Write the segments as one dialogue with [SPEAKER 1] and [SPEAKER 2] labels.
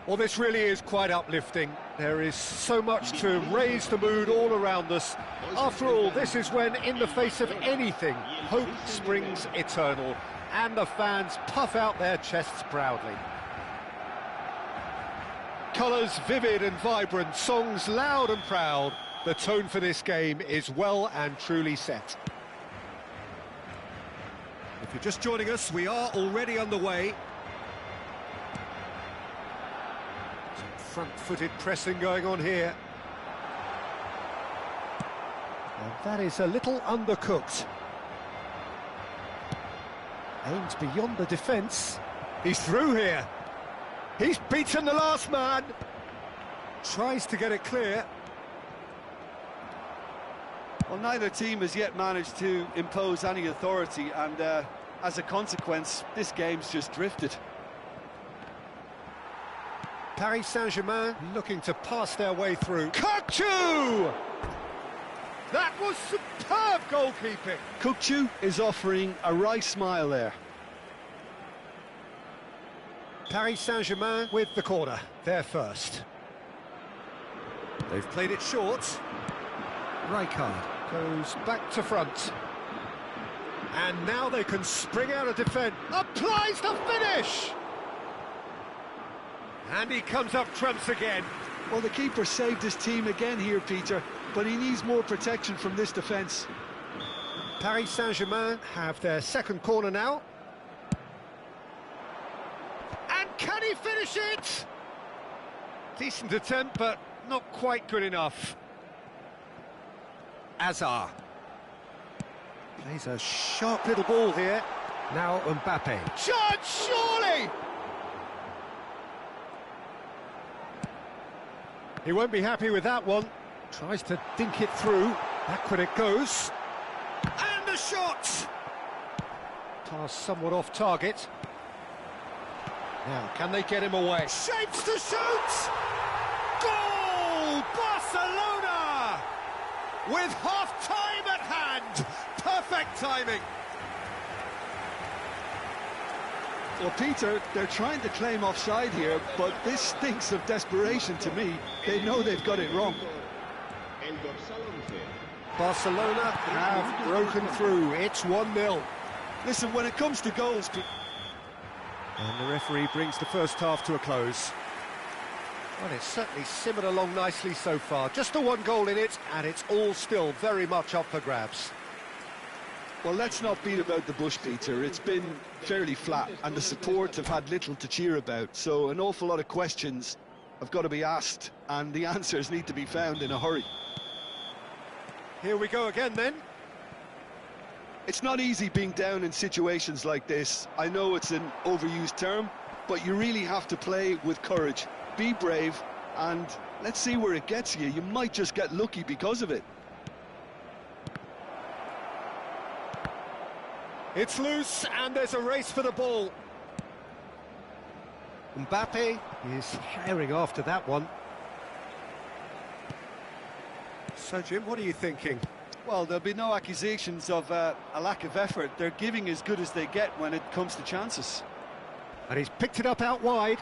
[SPEAKER 1] Well, this really is quite uplifting. There is so much to raise the mood all around us. After all, this is when, in the face of anything, hope springs eternal, and the fans puff out their chests proudly. Colours vivid and vibrant, songs loud and proud. The tone for this game is well and truly set. If you're just joining us, we are already underway. Front-footed pressing going on here. And that is a little undercooked. Aims beyond the defence. He's through here. He's beaten the last man. Tries to get it clear.
[SPEAKER 2] Well, neither team has yet managed to impose any authority, and as a consequence, this game's just drifted.
[SPEAKER 1] Paris Saint-Germain looking to pass their way through. Cockchu! That was superb goalkeeping.
[SPEAKER 2] Cockchu is offering a wry smile there.
[SPEAKER 1] Paris Saint-Germain with the corner, they're first. They've played it short. Rijkaard goes back to front. And now they can spring out of defence. Applies the finish! And he comes up trumps again.
[SPEAKER 2] Well, the keeper saved his team again here, Peter, but he needs more protection from this defence.
[SPEAKER 1] Paris Saint-Germain have their second corner now. And can he finish it? Decent attempt, but not quite good enough. Hazard. Plays a sharp little ball here. Now Mbappe. Chance, surely! He won't be happy with that one. Tries to dink it through. Backward it goes. And the shot! Pass somewhat off target. Now, can they get him away? Shapes to shoot! Goal! Barcelona! With half-time at hand. Perfect timing.
[SPEAKER 2] Well, Peter, they're trying to claim offside here, but this stinks of desperation to me. They know they've got it wrong.
[SPEAKER 1] Barcelona have broken through. It's 1-0.
[SPEAKER 2] Listen, when it comes to goals...
[SPEAKER 1] And the referee brings the first half to a close. Well, it's certainly simmered along nicely so far. Just the one goal in it, and it's all still very much up for grabs.
[SPEAKER 2] Well, let's not beat about the bush, Peter. It's been fairly flat, and the support have had little to cheer about. So an awful lot of questions have got to be asked, and the answers need to be found in a hurry.
[SPEAKER 1] Here we go again, then.
[SPEAKER 2] It's not easy being down in situations like this. I know it's an overused term, but you really have to play with courage. Be brave, and let's see where it gets you. You might just get lucky because of it.
[SPEAKER 1] It's loose, and there's a race for the ball. Mbappe is herring after that one. So, Jim, what are you thinking?
[SPEAKER 2] Well, there'll be no accusations of a lack of effort. They're giving as good as they get when it comes to chances.
[SPEAKER 1] And he's picked it up out wide.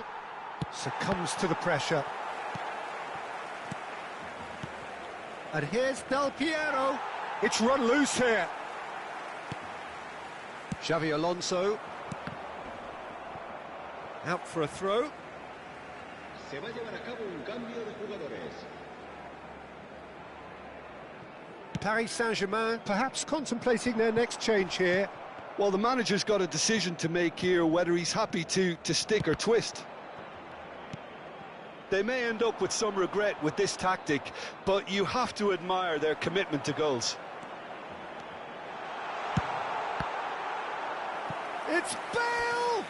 [SPEAKER 1] Succumbs to the pressure. And here's Del Piero. It's run loose here. Xavi Alonso. Out for a throw. Paris Saint-Germain perhaps contemplating their next change here.
[SPEAKER 2] Well, the manager's got a decision to make here, whether he's happy to stick or twist. They may end up with some regret with this tactic, but you have to admire their commitment to goals.
[SPEAKER 1] It's Bale!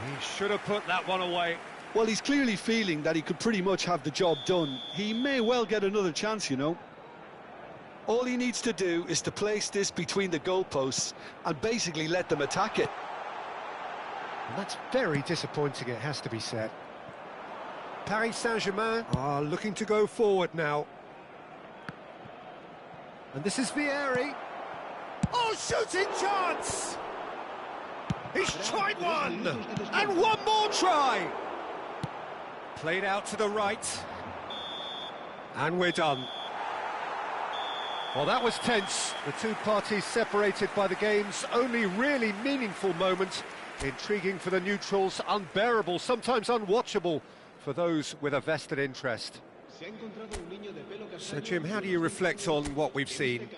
[SPEAKER 1] He should have put that one away.
[SPEAKER 2] Well, he's clearly feeling that he could pretty much have the job done. He may well get another chance, you know. All he needs to do is to place this between the goalposts and basically let them attack it.
[SPEAKER 1] And that's very disappointing, it has to be said. Paris Saint-Germain are looking to go forward now. And this is Vieri. Oh, shooting chance! He's tried one! And one more try! Played out to the right. And we're done. Well, that was tense. The two parties separated by the game's only really meaningful moment. Intriguing for the neutrals, unbearable, sometimes unwatchable for those with a vested interest. So, Jim, how do you reflect on what we've seen?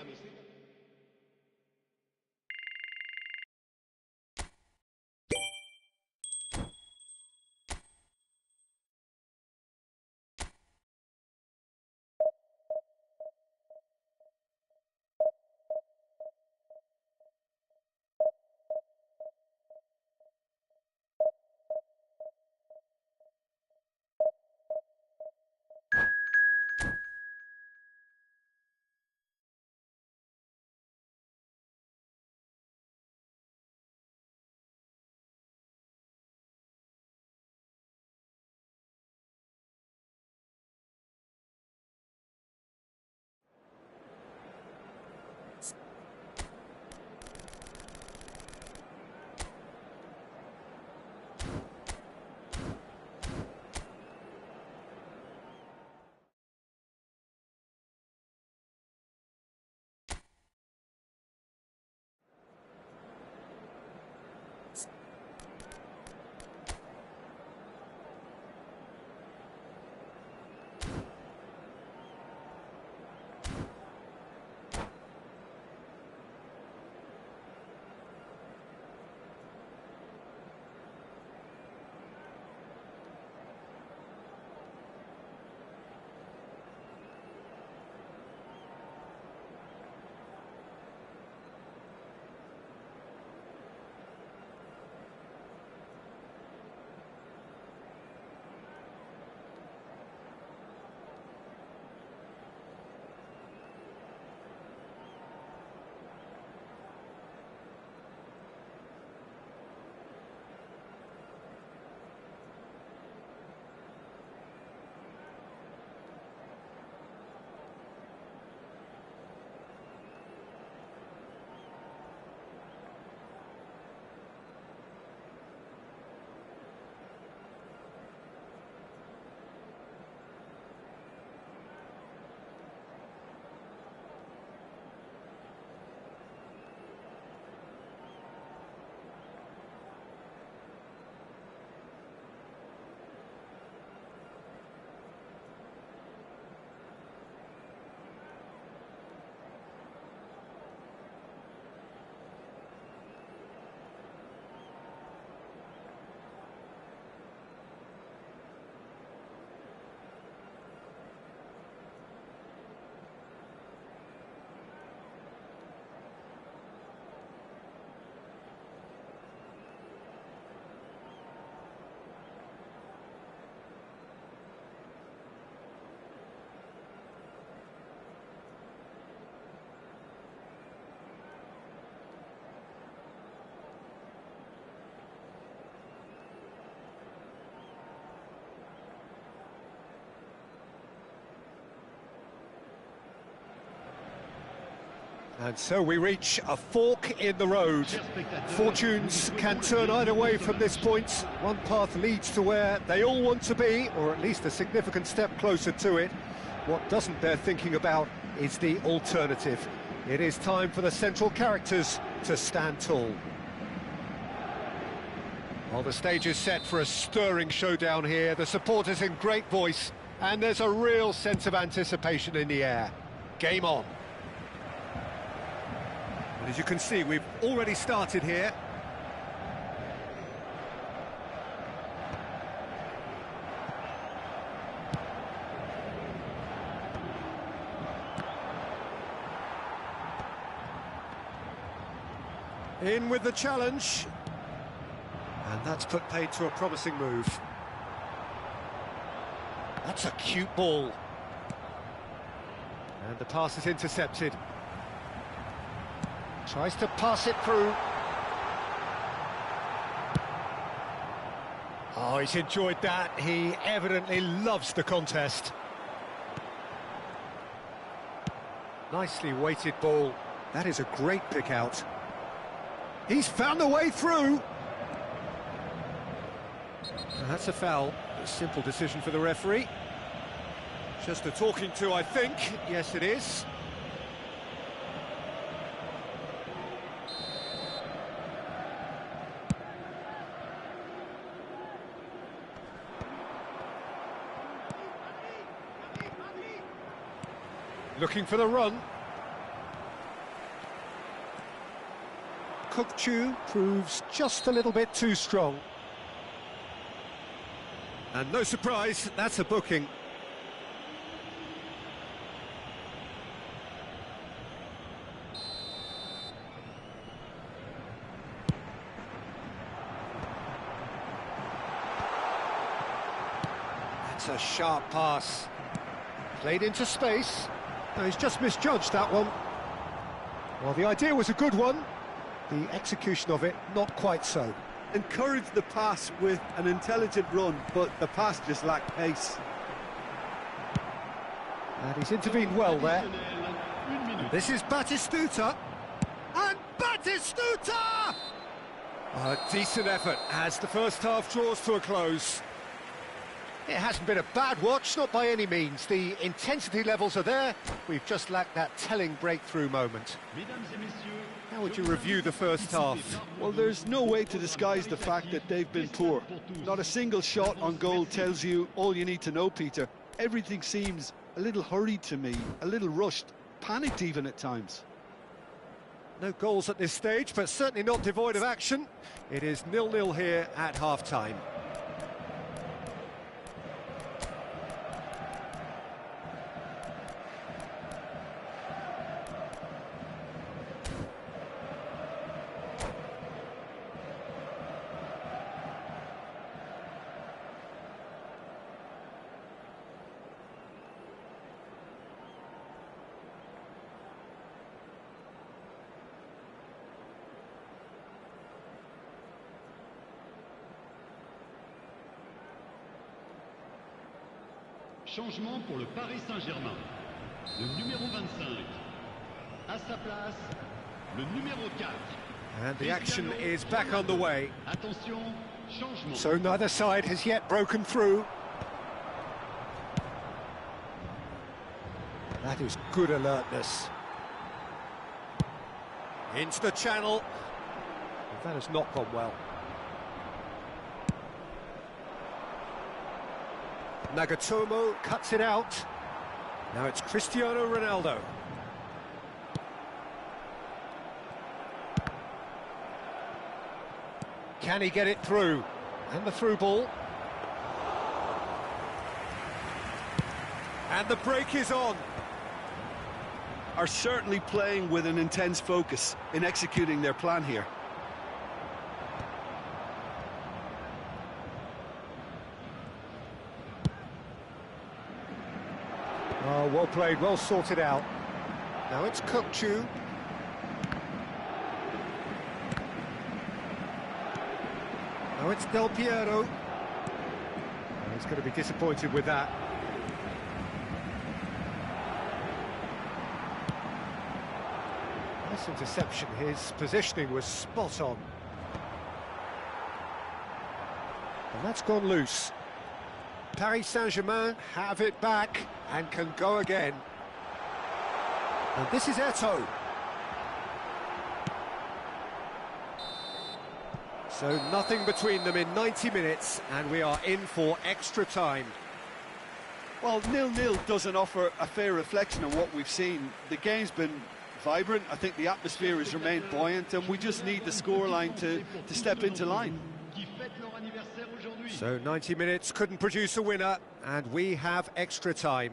[SPEAKER 1] And so we reach a fork in the road. Fortunes can turn either way from this point. One path leads to where they all want to be, or at least a significant step closer to it. What doesn't bear thinking about is the alternative. It is time for the central characters to stand tall. Well, the stage is set for a stirring showdown here. The supporters in great voice, and there's a real sense of anticipation in the air. Game on. As you can see, we've already started here. In with the challenge. And that's put paid to a promising move. That's a cute ball. And the pass is intercepted. Tries to pass it through. Oh, he's enjoyed that. He evidently loves the contest. Nicely weighted ball. That is a great pick out. He's found a way through. That's a foul. simple decision for the referee. Just a talking to, I think. Yes, it is. Looking for the run. Kukçu proves just a little bit too strong. And no surprise, that's a booking. That's a sharp pass. Played into space. No, he's just misjudged that one. Well, the idea was a good one. The execution of it, not quite so.
[SPEAKER 2] Encouraged the pass with an intelligent run, but the pass just lacked pace.
[SPEAKER 1] And he's intervened well there. And this is Batistuta. And Batistuta! A decent effort as the first half draws to a close. It hasn't been a bad watch, not by any means. The intensity levels are there. We've just lacked that telling breakthrough moment. How would you review the first half?
[SPEAKER 2] Well, there's no way to disguise the fact that they've been poor. Not a single shot on goal tells you all you need to know, Peter. Everything seems a little hurried to me, a little rushed, panicked even at times.
[SPEAKER 1] No goals at this stage, but certainly not devoid of action. It is 0-0 here at half-time.
[SPEAKER 3] Changement pour le Paris Saint-Germain. Le numéro 25. À sa place, le numéro 4.
[SPEAKER 1] And the action is back on the way.
[SPEAKER 3] Attention, changement.
[SPEAKER 1] So neither side has yet broken through. That is good alertness. Into the channel. That has not gone well. Nagatomo cuts it out. Now it's Cristiano Ronaldo. Can he get it through? And the through ball. And the break is on.
[SPEAKER 2] Are certainly playing with an intense focus in executing their plan here.
[SPEAKER 1] Oh, well played, well sorted out. Now it's Kukçu. Now it's Del Piero. Oh, he's going to be disappointed with that. Nice interception, his positioning was spot on. And that's gone loose. Paris Saint-Germain have it back and can go again. And this is Eto'o. So nothing between them in 90 minutes, and we are in for extra time.
[SPEAKER 2] Well, 0-0 doesn't offer a fair reflection of what we've seen. The game's been vibrant. I think the atmosphere has remained buoyant, and we just need the scoreline to step into line.
[SPEAKER 1] So 90 minutes couldn't produce a winner, and we have extra time.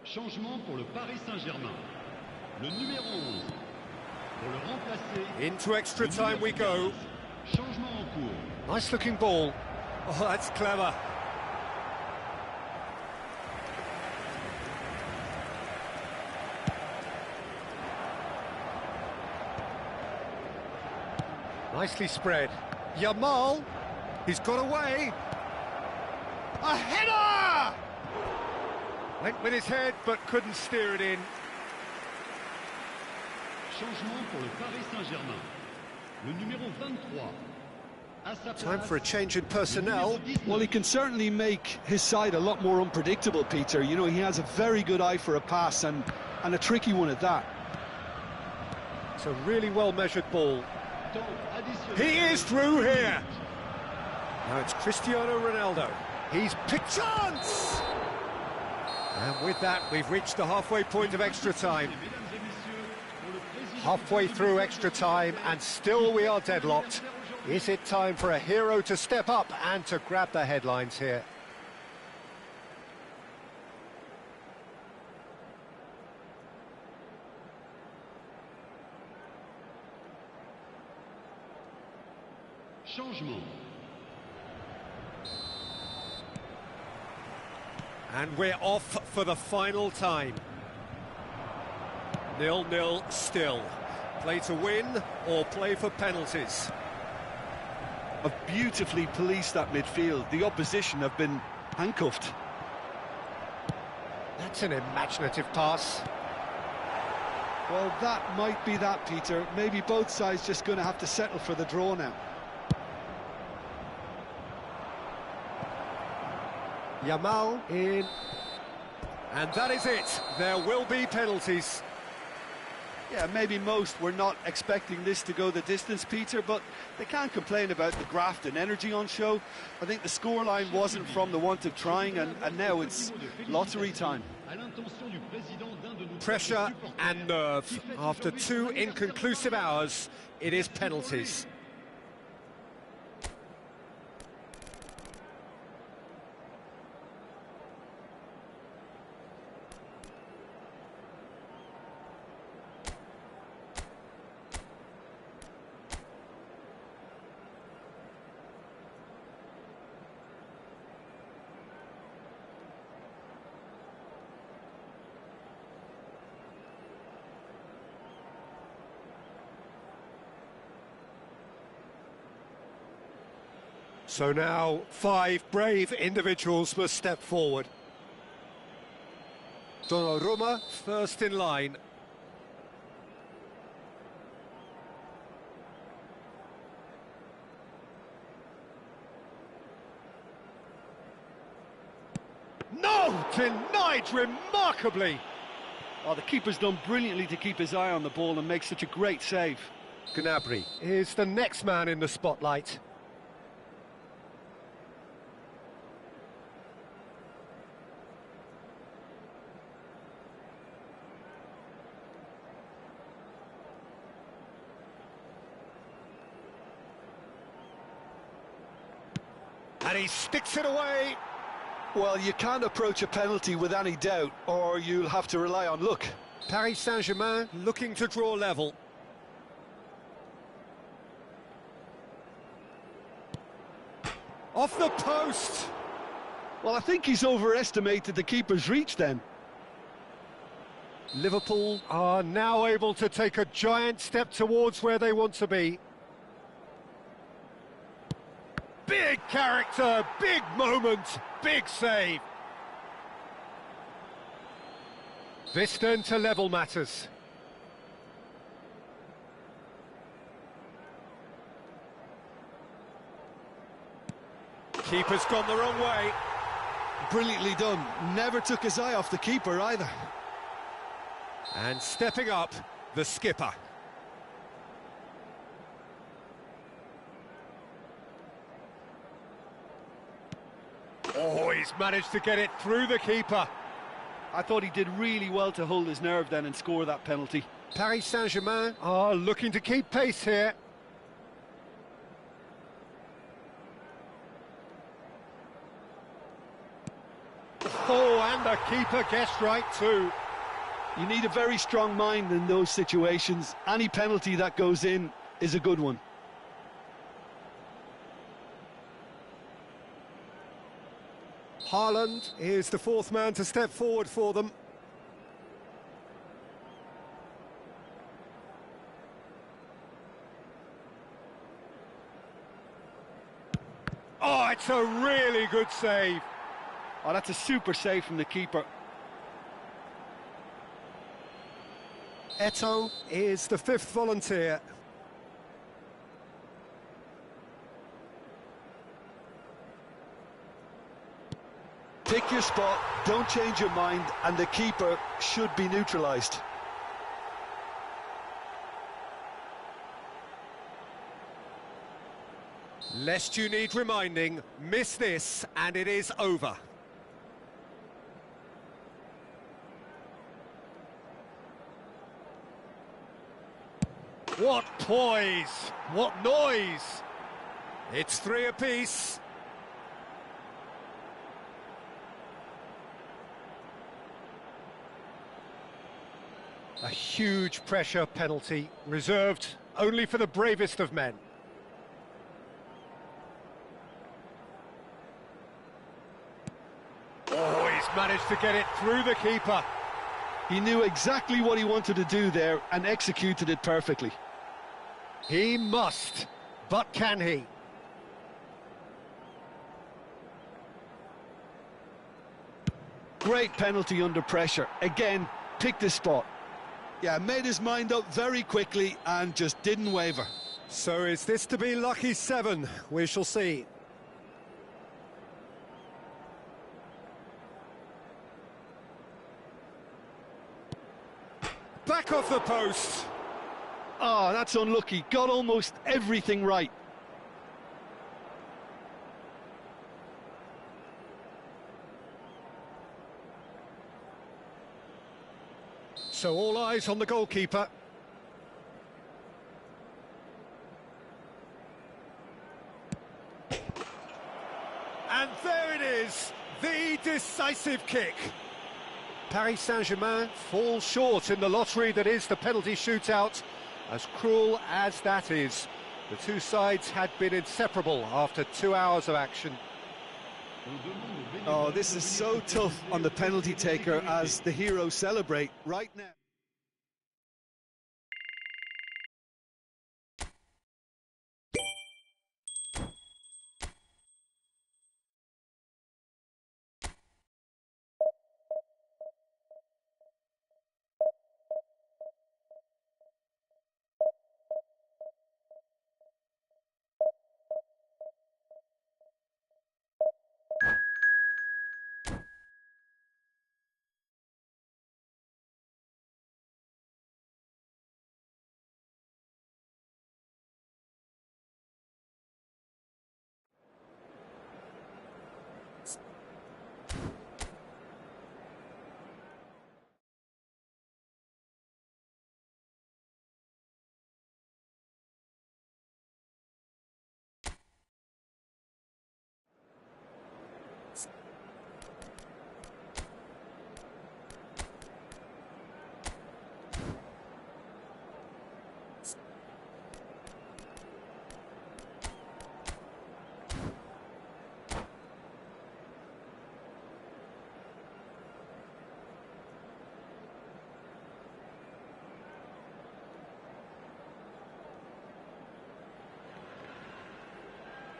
[SPEAKER 3] Changement pour le Paris Saint-Germain. Le numéro 11. Pour le remplacer.
[SPEAKER 1] Into extra time we go.
[SPEAKER 3] Changement en cours.
[SPEAKER 1] Nice looking ball. Oh, that's clever. Nicely spread. Yamal, he's got away. A header! Went with his head, but couldn't steer it in.
[SPEAKER 3] Changement pour le Paris Saint-Germain. Le numéro 23. À sa
[SPEAKER 1] Time
[SPEAKER 3] place,
[SPEAKER 1] for a change in personnel.
[SPEAKER 2] Well, he can certainly make his side a lot more unpredictable, Peter. You know, he has a very good eye for a pass and a tricky one at that.
[SPEAKER 1] It's a really well-measured ball.
[SPEAKER 3] temps additionnel.
[SPEAKER 1] He is through here. Now it's Cristiano Ronaldo. He's picked chance! And with that, we've reached the halfway point of extra time. Halfway through extra time, and still we are deadlocked. Is it time for a hero to step up and to grab the headlines here?
[SPEAKER 3] Changement.
[SPEAKER 1] And we're off for the final time. 0-0 still. Play to win or play for penalties.
[SPEAKER 2] Have beautifully policed that midfield. The opposition have been handcuffed.
[SPEAKER 1] That's an imaginative pass.
[SPEAKER 2] Well, that might be that, Peter. Maybe both sides just going to have to settle for the draw now.
[SPEAKER 1] Yamal in. And that is it. There will be penalties.
[SPEAKER 2] Yeah, maybe most were not expecting this to go the distance, Peter, but they can't complain about the graft and energy on show. I think the scoreline wasn't from the want of trying, and now it's lottery time.
[SPEAKER 1] Pressure and nerve. After 2 inconclusive hours, it is penalties. So now 5 brave individuals must step forward. Donnarumma first in line. No! Denied remarkably!
[SPEAKER 2] Oh, the keeper's done brilliantly to keep his eye on the ball and make such a great save.
[SPEAKER 1] Gnabry is the next man in the spotlight. And he sticks it away.
[SPEAKER 2] Well, you can't approach a penalty with any doubt, or you'll have to rely on luck.
[SPEAKER 1] Paris Saint-Germain looking to draw level. Off the post.
[SPEAKER 2] Well, I think he's overestimated the keeper's reach then.
[SPEAKER 1] Liverpool are now able to take a giant step towards where they want to be. Big character, big moment, big save. This then to level matters. Keeper's gone the wrong way.
[SPEAKER 2] Brilliantly done. Never took his eye off the keeper either.
[SPEAKER 1] And stepping up, the skipper. Oh, he's managed to get it through the keeper.
[SPEAKER 2] I thought he did really well to hold his nerve then and score that penalty.
[SPEAKER 1] Paris Saint-Germain are looking to keep pace here. Oh, and the keeper guessed right too.
[SPEAKER 2] You need a very strong mind in those situations. Any penalty that goes in is a good one.
[SPEAKER 1] Haaland is the fourth man to step forward for them. Oh, it's a really good save.
[SPEAKER 2] Oh, that's a super save from the keeper.
[SPEAKER 1] Eto'o is the fifth volunteer.
[SPEAKER 2] Pick your spot, don't change your mind, and the keeper should be neutralised.
[SPEAKER 1] Lest you need reminding, miss this and it is over. What poise! What noise! It's 3 apiece. A huge pressure penalty, reserved only for the bravest of men. Oh, he's managed to get it through the keeper.
[SPEAKER 2] He knew exactly what he wanted to do there and executed it perfectly.
[SPEAKER 1] He must, but can he?
[SPEAKER 2] Great penalty under pressure. Again, picked his spot. Yeah, made his mind up very quickly and just didn't waver.
[SPEAKER 1] So is this to be lucky 7? We shall see. Back off the post.
[SPEAKER 2] Oh, that's unlucky. Got almost everything right.
[SPEAKER 1] So all eyes on the goalkeeper. And there it is, the decisive kick. Paris Saint-Germain fall short in the lottery that is the penalty shootout. As cruel as that is, the two sides had been inseparable after 2 hours of action.
[SPEAKER 2] Oh, this is so tough on the penalty taker as the heroes celebrate right now.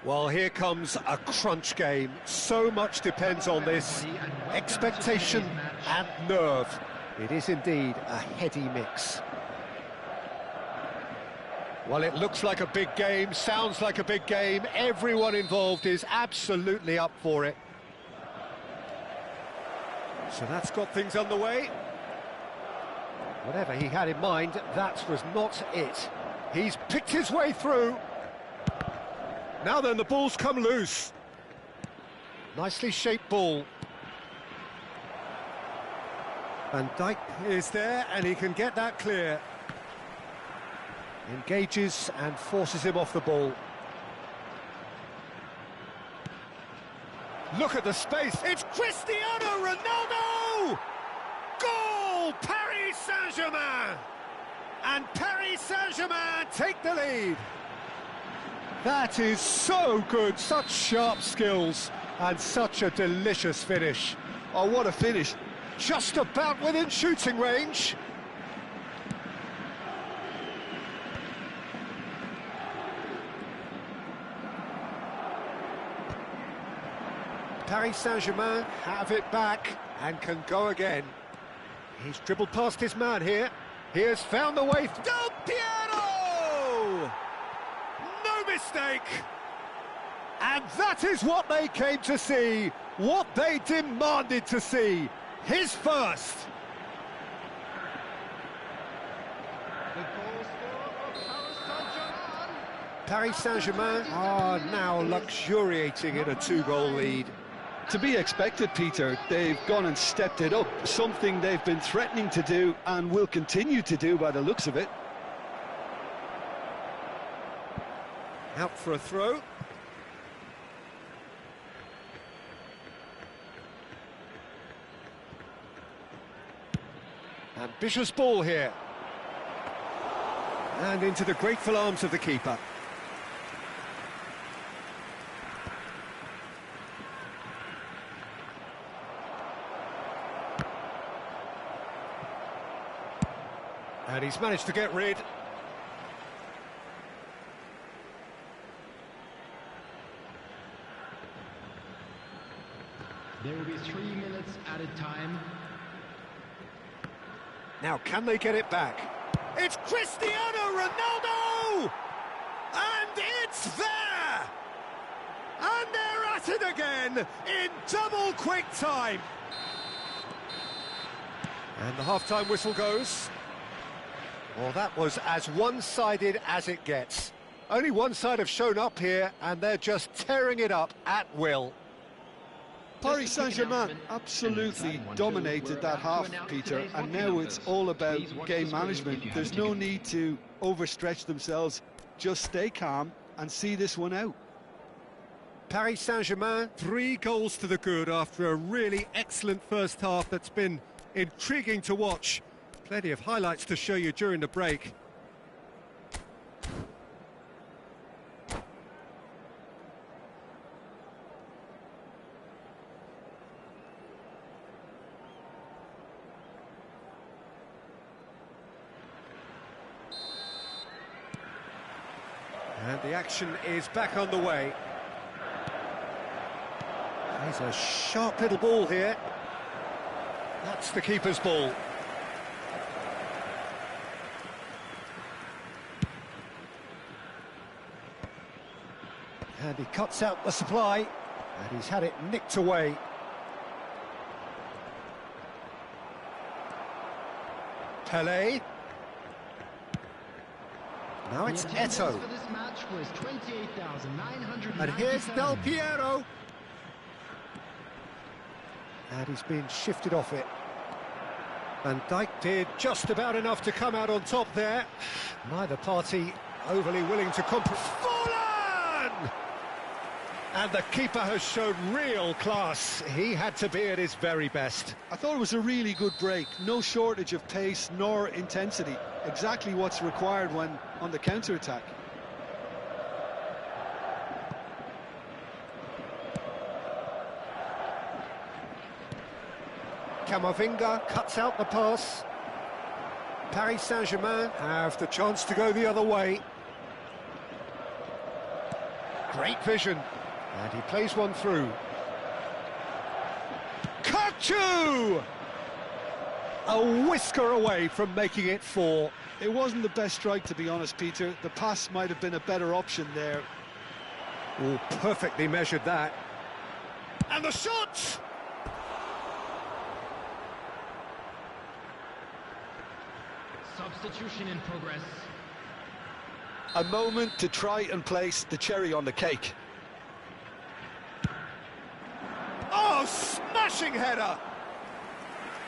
[SPEAKER 1] Well, here comes a crunch game. So much depends on this. Expectation and nerve. It is indeed a heady mix. Well, it looks like a big game, sounds like a big game. Everyone involved is absolutely up for it. So that's got things underway. Whatever he had in mind, that was not it. He's picked his way through. Now then, the ball's come loose. Nicely shaped ball. Van Dijk is there, and he can get that clear. Engages and forces him off the ball. Look at the space. It's Cristiano Ronaldo! Goal! Paris Saint-Germain! And Paris Saint-Germain take the lead. That is so good. Such sharp skills and such a delicious finish.
[SPEAKER 2] Oh, what a finish.
[SPEAKER 1] Just about within shooting range. Paris Saint-Germain have it back and can go again. He's dribbled past his man here. He has found the way. Del Piero! No mistake! And that is what they came to see, what they demanded to see. His first. Paris Saint-Germain are now luxuriating in a two-goal lead.
[SPEAKER 2] To be expected, Peter. They've gone and stepped it up, something they've been threatening to do and will continue to do by the looks of it.
[SPEAKER 1] Out for a throw. Ambitious ball here. And into the grateful arms of the keeper. And he's managed to get rid.
[SPEAKER 3] There will be 3 minutes at a time.
[SPEAKER 1] Now, can they get it back? It's Cristiano Ronaldo! And it's there! And they're at it again in double quick time. And the half-time whistle goes. Well, that was as one-sided as it gets. Only one side have shown up here, and they're just tearing it up at will.
[SPEAKER 2] Paris Saint-Germain absolutely dominated that half, Peter, and now it's all about game management. There's no need to overstretch themselves. Just stay calm and see this one out.
[SPEAKER 1] Paris Saint-Germain, 3 goals to the good after a really excellent first half that's been intriguing to watch. Plenty of highlights to show you during the break. And the action is back on the way. There's a sharp little ball here. That's the keeper's ball. And he cuts out the supply, and he's had it nicked away. Pelé. Now it's Eto'o. And here's Del Piero. And he's been shifted off it. Van Dijk did just about enough to come out on top there. Neither party overly willing to compromise. Fallen! And the keeper has shown real class. He had to be at his very best.
[SPEAKER 2] I thought it was a really good break. No shortage of pace nor intensity. Exactly what's required when on the counter-attack.
[SPEAKER 1] Camavinga cuts out the pass. Paris Saint-Germain have the chance to go the other way. Great vision. And he plays one through. Kachu! A whisker away from making it 4.
[SPEAKER 2] It wasn't the best strike, to be honest, Peter. The pass might have been a better option there.
[SPEAKER 1] Oh, perfectly measured that. And the shot!
[SPEAKER 3] Substitution in progress.
[SPEAKER 2] A moment to try and place the cherry on the cake.
[SPEAKER 1] Oh, smashing header!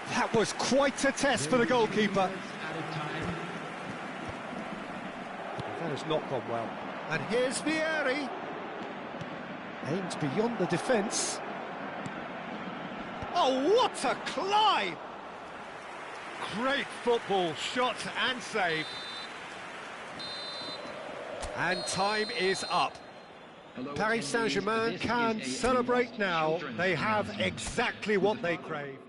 [SPEAKER 1] That was quite a test for the goalkeeper. That has not gone well. And here's Vieri. Aims beyond the defence. Oh, what a climb! Great football, shot and save. And time is up. Paris Saint-Germain can celebrate now. They have exactly what they crave.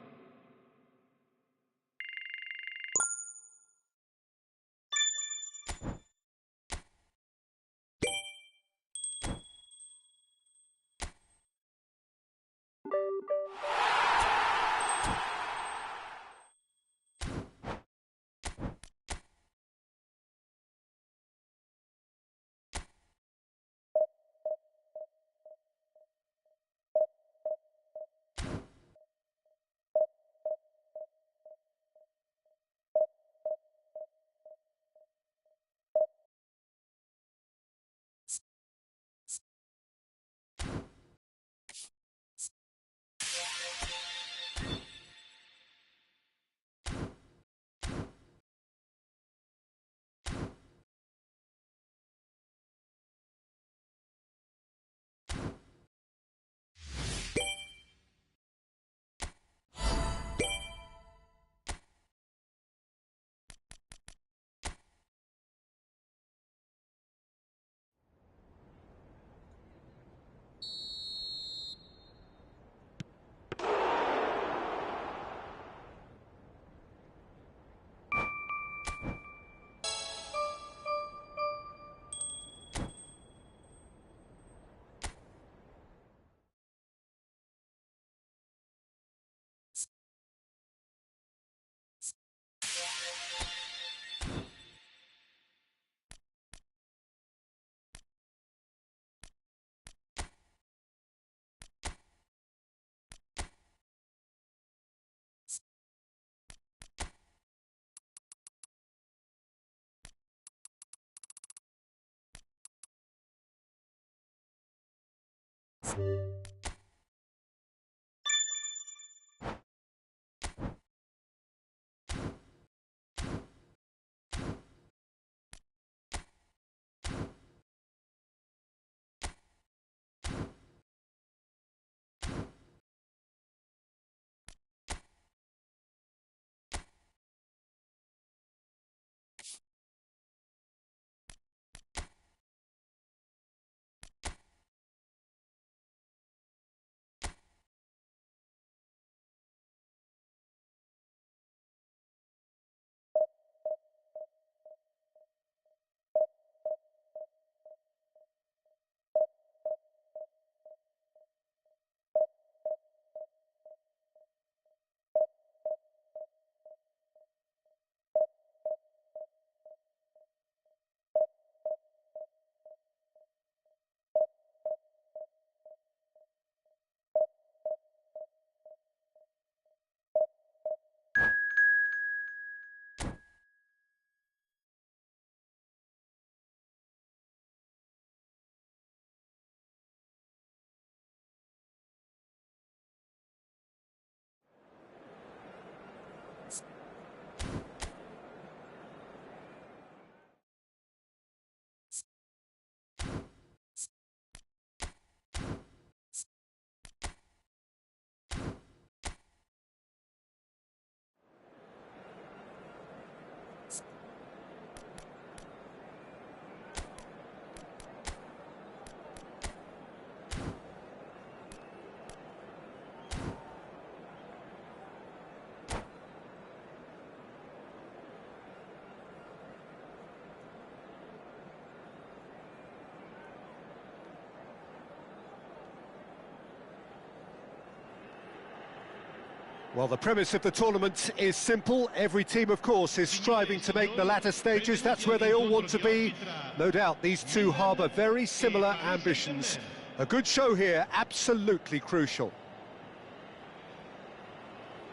[SPEAKER 1] Well, the premise of the tournament is simple. Every team, of course, is striving to make the latter stages. That's where they all want to be. No doubt these two harbour very similar ambitions. A good show here, absolutely crucial.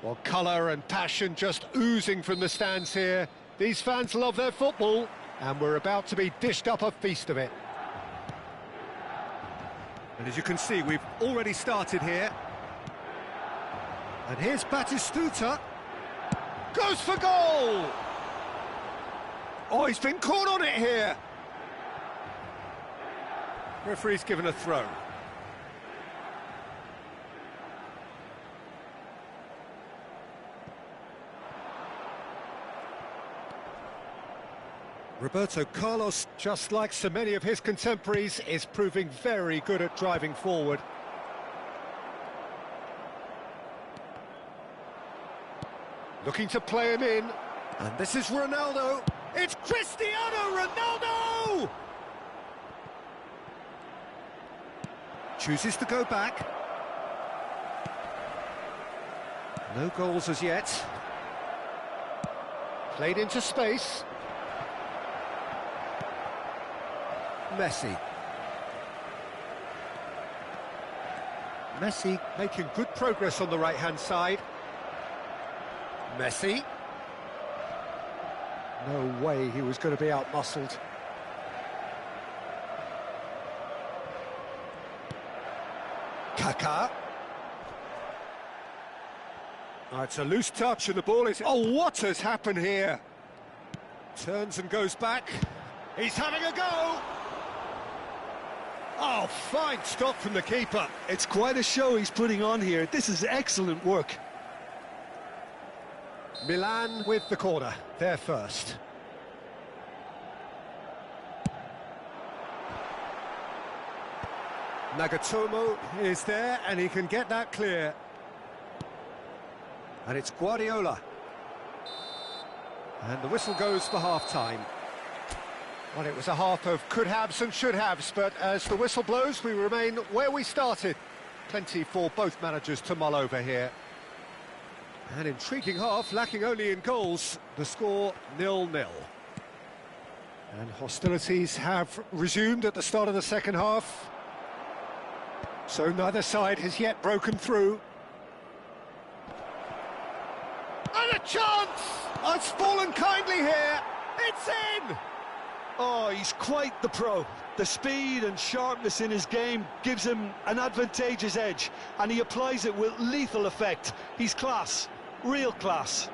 [SPEAKER 1] Well, colour and passion just oozing from the stands here. These fans love their football, and we're about to be dished up a feast of it. And as you can see, we've already started here. And here's Batistuta. Goes for goal! Oh, he's been caught on it here. Referee's given a throw. Roberto Carlos, just like so many of his contemporaries, is proving very good at driving forward. Looking to play him in, and this is Ronaldo. It's Cristiano Ronaldo! Chooses to go back. No goals as yet. Played into space. Messi. Messi making good progress on the right-hand side. Messi. No way he was going to be out-muscled. Kaká. Oh, it's a loose touch and the ball is... Oh, what has happened here? Turns and goes back. He's having a go! Oh, fine stop from the keeper.
[SPEAKER 2] It's quite a show he's putting on here. This is excellent work.
[SPEAKER 1] Milan with the corner, they're first. Nagatomo is there and he can get that clear. And it's Guardiola. And the whistle goes for half-time. Well, it was a half of could-haves and should-haves, but as the whistle blows, we remain where we started. Plenty for both managers to mull over here. An intriguing half, lacking only in goals. The score 0-0. And hostilities have resumed at the start of the second half. So neither side has yet broken through. And a chance! Oh, it's fallen kindly here. It's in!
[SPEAKER 2] Oh, he's quite the pro. The speed and sharpness in his game gives him an advantageous edge, and he applies it with lethal effect. He's class, real class.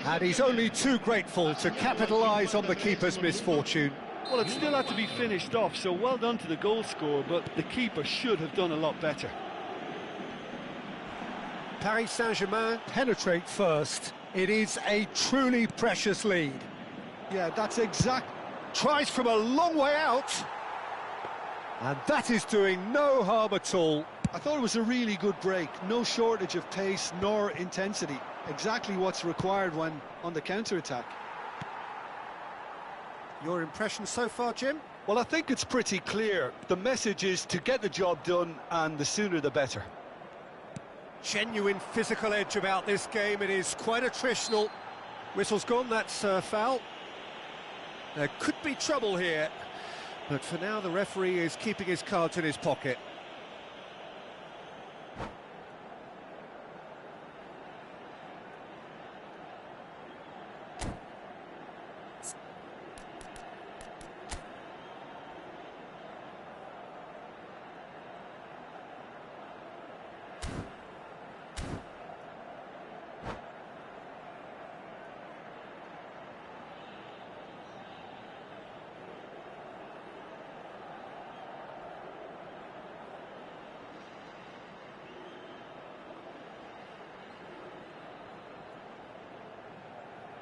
[SPEAKER 1] And he's only too grateful to capitalise on the keeper's misfortune.
[SPEAKER 4] Well, it still had to be finished off, so well done to the goal scorer, but the keeper should have done a lot better.
[SPEAKER 1] Paris Saint-Germain penetrate first. It is a truly precious lead.
[SPEAKER 2] Yeah, that's exact.
[SPEAKER 1] Tries from a long way out. And that is doing no harm at all.
[SPEAKER 2] I thought it was a really good break. No shortage of pace nor intensity. Exactly what's required when on the counter-attack.
[SPEAKER 1] Your impression so far, Jim?
[SPEAKER 2] Well, I think it's pretty clear. The message is to get the job done, and the sooner the better.
[SPEAKER 1] Genuine physical edge about this game. It is quite attritional. Whistle's gone, that's foul. There could be trouble here, but for now the referee is keeping his cards in his pocket.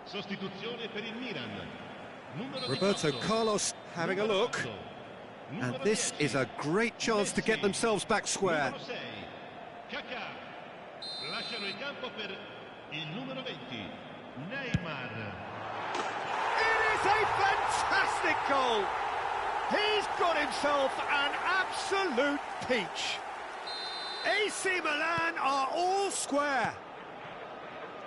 [SPEAKER 3] Sostituzione per il Milan.
[SPEAKER 1] Roberto Carlos having a look, and this is a great chance to get themselves back square.
[SPEAKER 3] Kaká. Lasciano il campo per il numero 20, Neymar.
[SPEAKER 1] It is a fantastic goal! He's got himself an absolute peach. AC Milan are all square.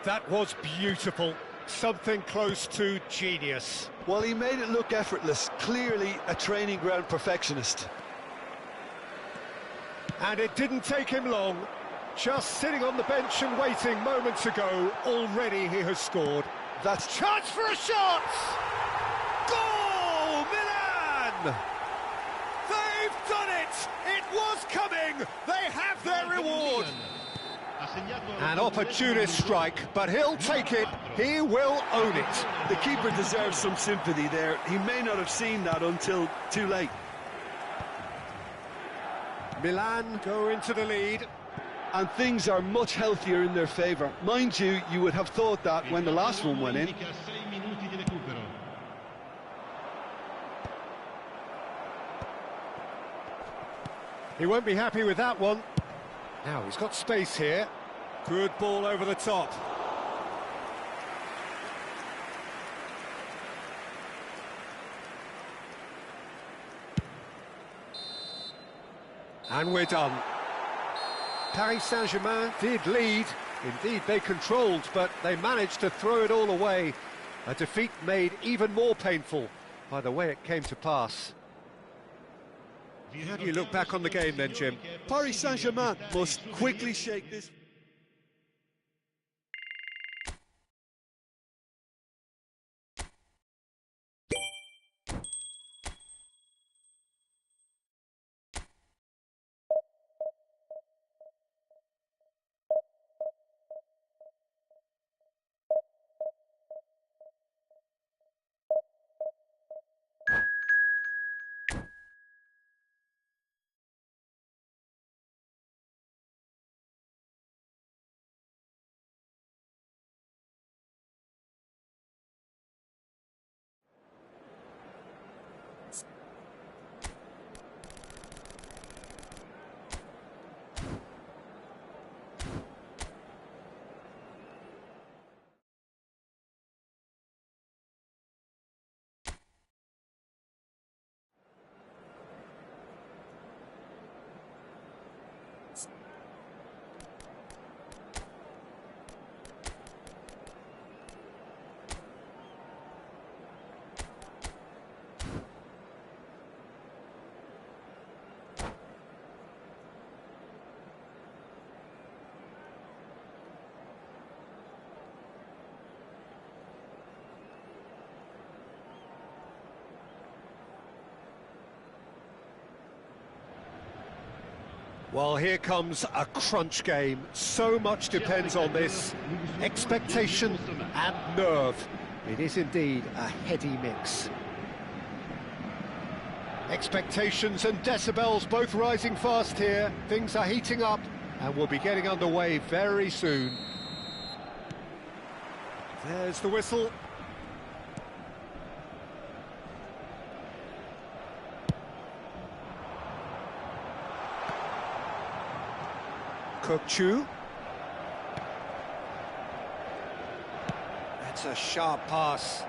[SPEAKER 1] That was beautiful. Something close to genius.
[SPEAKER 2] Well, he made it look effortless. Clearly a training ground perfectionist.
[SPEAKER 1] And it didn't take him long. Just sitting on the bench and waiting moments ago, already he has scored.
[SPEAKER 2] That's
[SPEAKER 1] Chance for a shot! Goal, Milan! They've done it! It was coming! They have their reward! An opportunist strike, but he'll take it. He will own it.
[SPEAKER 2] The keeper deserves some sympathy there. He may not have seen that until too late.
[SPEAKER 1] Milan go into the lead.
[SPEAKER 2] And things are much healthier in their favour. Mind you, you would have thought that when the last one went in.
[SPEAKER 1] He won't be happy with that one. Now he's got space here. Good ball over the top. And we're done. Paris Saint-Germain did lead. Indeed, they controlled, but they managed to throw it all away. A defeat made even more painful by the way it came to pass. How do you look back on the game then, Jim?
[SPEAKER 2] Paris Saint-Germain must quickly shake this.
[SPEAKER 1] Well, here comes a crunch game. So much depends on this. Expectation and nerve. It is indeed a heady mix. Expectations and decibels both rising fast here. Things are heating up and we'll be getting underway very soon. There's the whistle. Chu. That's a sharp pass.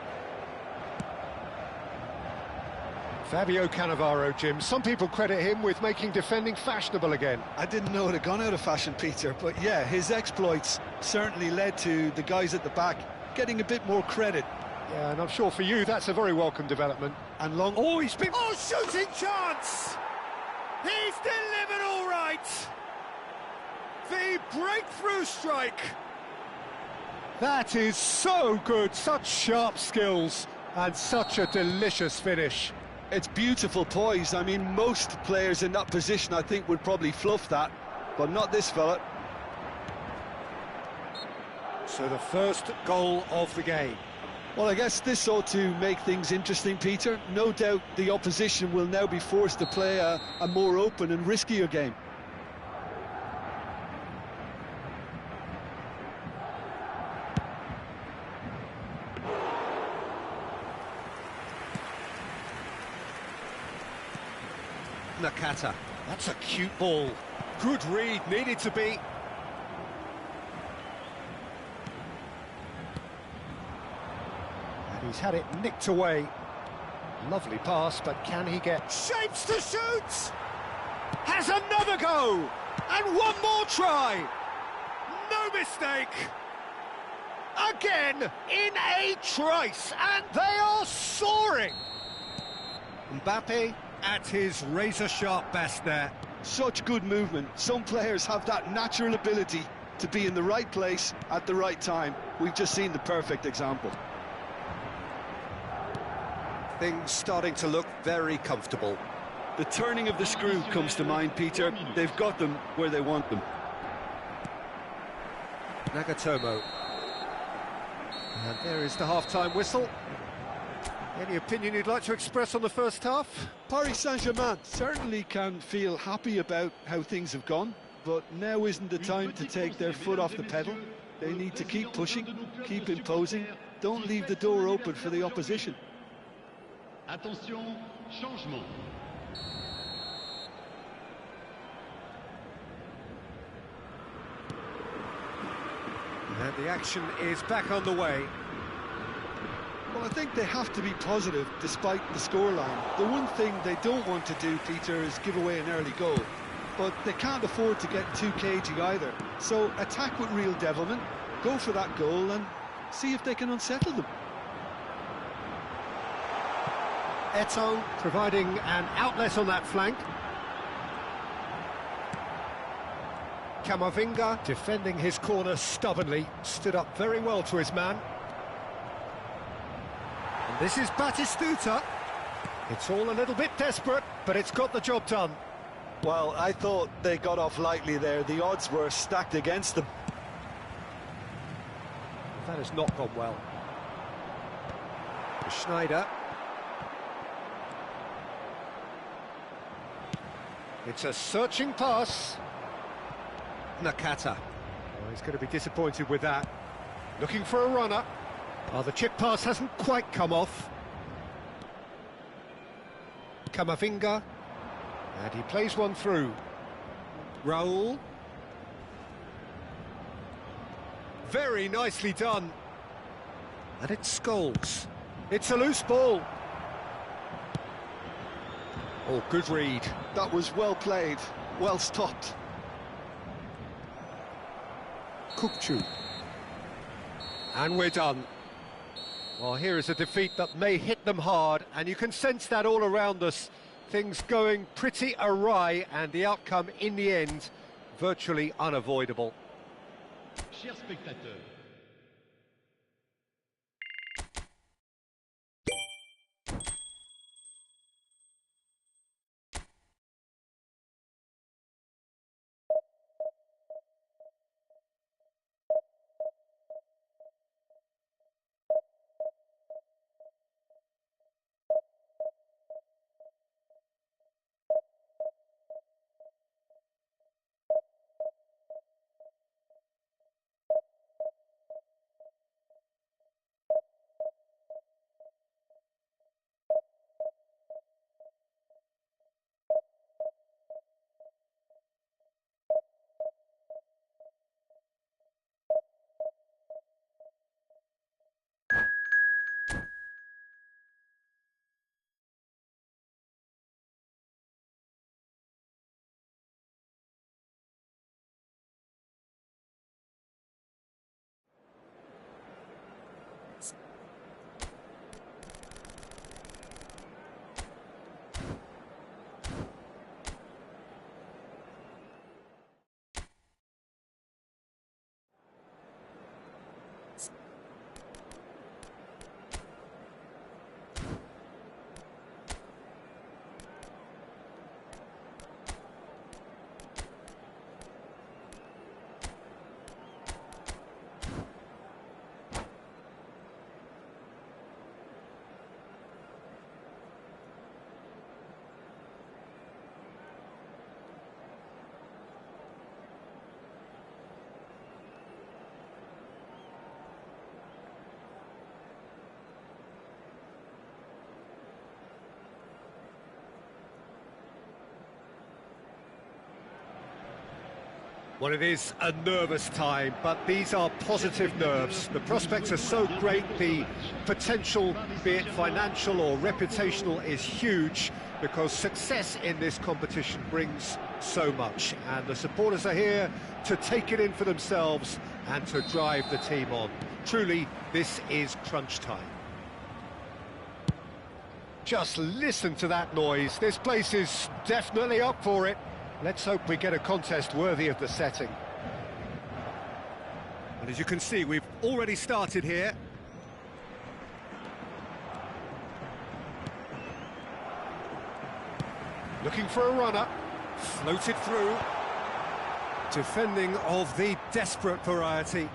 [SPEAKER 1] Fabio Cannavaro, Jim. Some people credit him with making defending fashionable again.
[SPEAKER 2] I didn't know it had gone out of fashion, Peter, but yeah, his exploits certainly led to the guys at the back getting a bit more credit.
[SPEAKER 1] Yeah, and I'm sure for you that's a very welcome development.
[SPEAKER 2] And long...
[SPEAKER 1] Oh, he's been... Oh, shooting chance! He's delivered all right! The breakthrough strike. That is so good, such sharp skills and such a delicious finish.
[SPEAKER 2] It's beautiful poise. I mean, most players in that position I think would probably fluff that, but not this fella.
[SPEAKER 1] So the first goal of the game.
[SPEAKER 2] Well, I guess this ought to make things interesting, Peter. No doubt the opposition will now be forced to play a more open and riskier game.
[SPEAKER 1] Nakata. That's a cute ball. Good read, needed to be. And he's had it nicked away. Lovely pass, but can he get... Shapes to shoot! Has another go! And one more try! No mistake! Again, in a trice, and they are soaring! Mbappe at his razor-sharp best there.
[SPEAKER 2] Such good movement. Some players have that natural ability to be in the right place at the right time. We've just seen the perfect example.
[SPEAKER 1] Things starting to look very comfortable.
[SPEAKER 2] The turning of the screw comes to mind, Peter. They've got them where they want them.
[SPEAKER 1] Nagatomo. And there is the half-time whistle. Any opinion you'd like to express on the first half?
[SPEAKER 2] Paris Saint-Germain certainly can feel happy about how things have gone, but now isn't the time to take their foot off the pedal. They need to keep pushing, keep imposing, don't leave the door open for the opposition.
[SPEAKER 3] Attention, changement.
[SPEAKER 1] And the action is back on the way.
[SPEAKER 2] Well, I think they have to be positive despite the scoreline. The one thing they don't want to do, Peter, is give away an early goal. But they can't afford to get too cagey either. So attack with real devilment, go for that goal and see if they can unsettle them.
[SPEAKER 1] Eto'o providing an outlet on that flank. Camavinga defending his corner stubbornly, stood up very well to his man. And this is Batistuta. It's all a little bit desperate, but it's got the job done.
[SPEAKER 2] Well, I thought they got off lightly there. The odds were stacked against them.
[SPEAKER 1] That has not gone well. Schneider. It's a searching pass. Nakata. Oh, he's going to be disappointed with that. Looking for a runner. Oh, the chip pass hasn't quite come off. Camavinga. And he plays one through. Raul. Very nicely done. And it's Scholes. It's a loose ball. Oh, good read.
[SPEAKER 2] That was well played, well stopped.
[SPEAKER 1] Kukçu. And we're done. Well, here is a defeat that may hit them hard, and you can sense that all around us. Things going pretty awry, and the outcome in the end virtually unavoidable.
[SPEAKER 3] Chers spectateurs,
[SPEAKER 1] Well, it is a nervous time, but these are positive nerves. The prospects are so great, the potential, be it financial or reputational, is huge, because success in this competition brings so much. And the supporters are here to take it in for themselves and to drive the team on. Truly, this is crunch time. Just listen to that noise. This place is definitely up for it. Let's hope we get a contest worthy of the setting. And as you can see, we've already started here. Looking for a runner. Floated through. Defending of the desperate variety.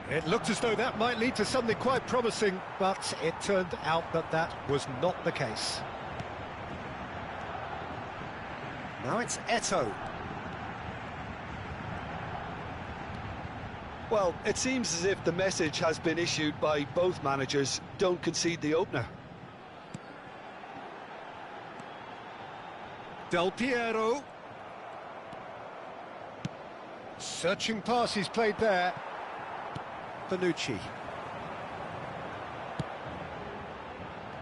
[SPEAKER 1] It looked as though that might lead to something quite promising, but it turned out that that was not the case. Now it's Eto'o.
[SPEAKER 2] Well, it seems as if the message has been issued by both managers: don't concede the opener.
[SPEAKER 1] Del Piero. Searching pass he's played there. Bonucci.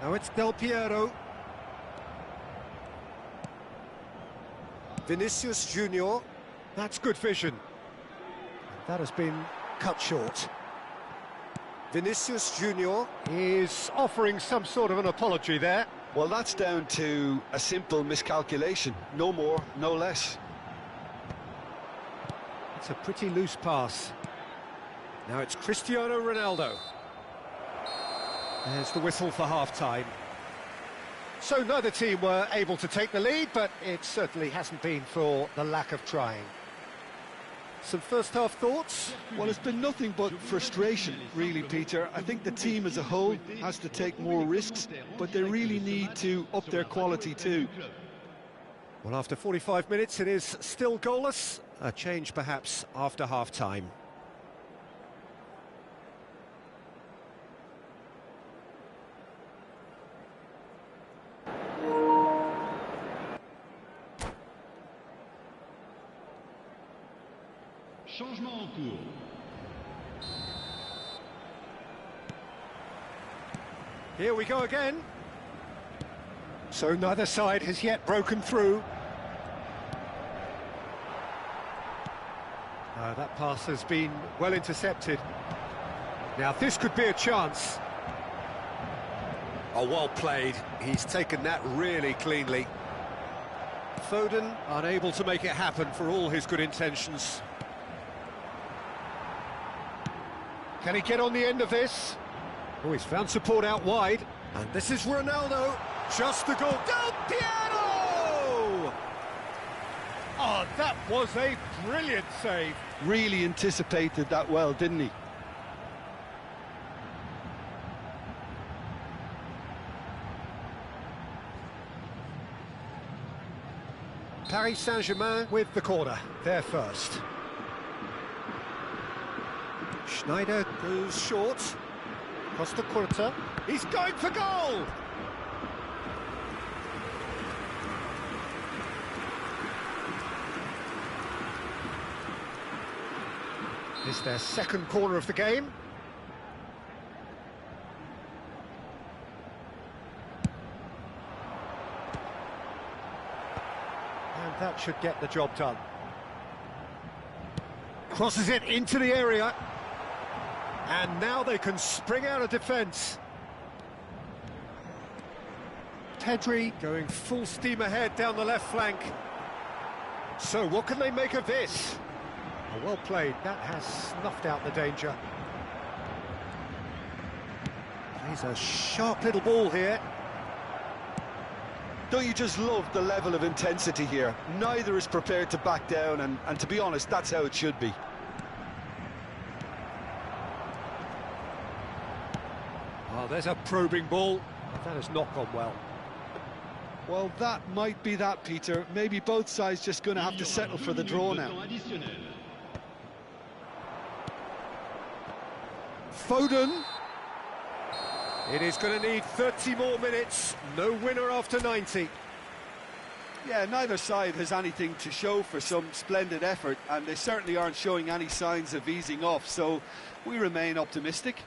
[SPEAKER 1] Now it's Del Piero. Vinicius Junior. That's good vision. That has been cut short. Vinicius Junior is offering some sort of an apology there.
[SPEAKER 2] Well, that's down to a simple miscalculation. No more, no less.
[SPEAKER 1] It's a pretty loose pass. Now it's Cristiano Ronaldo. There's the whistle for half-time. So neither team were able to take the lead, but it certainly hasn't been for the lack of trying. Some first-half thoughts?
[SPEAKER 2] Well, it's been nothing but frustration, really, Peter. I think the team as a whole has to take more risks, but they really need to up their quality too.
[SPEAKER 1] Well, after 45 minutes, it is still goalless. A change, perhaps, after half-time.
[SPEAKER 3] Changement en cours.
[SPEAKER 1] Here we go again. So neither side has yet broken through. That pass has been well intercepted. Now this could be a chance. Oh, well played. He's taken that really cleanly. Foden unable to make it happen for all his good intentions. Can he get on the end of this? Oh, he's found support out wide. And this is Ronaldo. Just the goal. Del Piero! Oh, that was a brilliant save.
[SPEAKER 2] Really anticipated that well, didn't he?
[SPEAKER 1] Paris Saint-Germain with the corner. They're first. Schneider goes short. Costa Curta. He's going for goal! It's their second corner of the game. And that should get the job done. Crosses it into the area. And now they can spring out of defence. Pedri going full steam ahead down the left flank. So what can they make of this? Oh, well played. That has snuffed out the danger. Plays a sharp little ball here.
[SPEAKER 2] Don't you just love the level of intensity here? Neither is prepared to back down, and to be honest, that's how it should be.
[SPEAKER 1] Oh, there's a probing ball. That has not gone well.
[SPEAKER 2] Well, that might be that, Peter. Maybe both sides just going to have to settle for the draw now.
[SPEAKER 1] Foden. It is going to need 30 more minutes. No winner after 90.
[SPEAKER 2] Yeah, neither side has anything to show for some splendid effort, and they certainly aren't showing any signs of easing off, so we remain optimistic.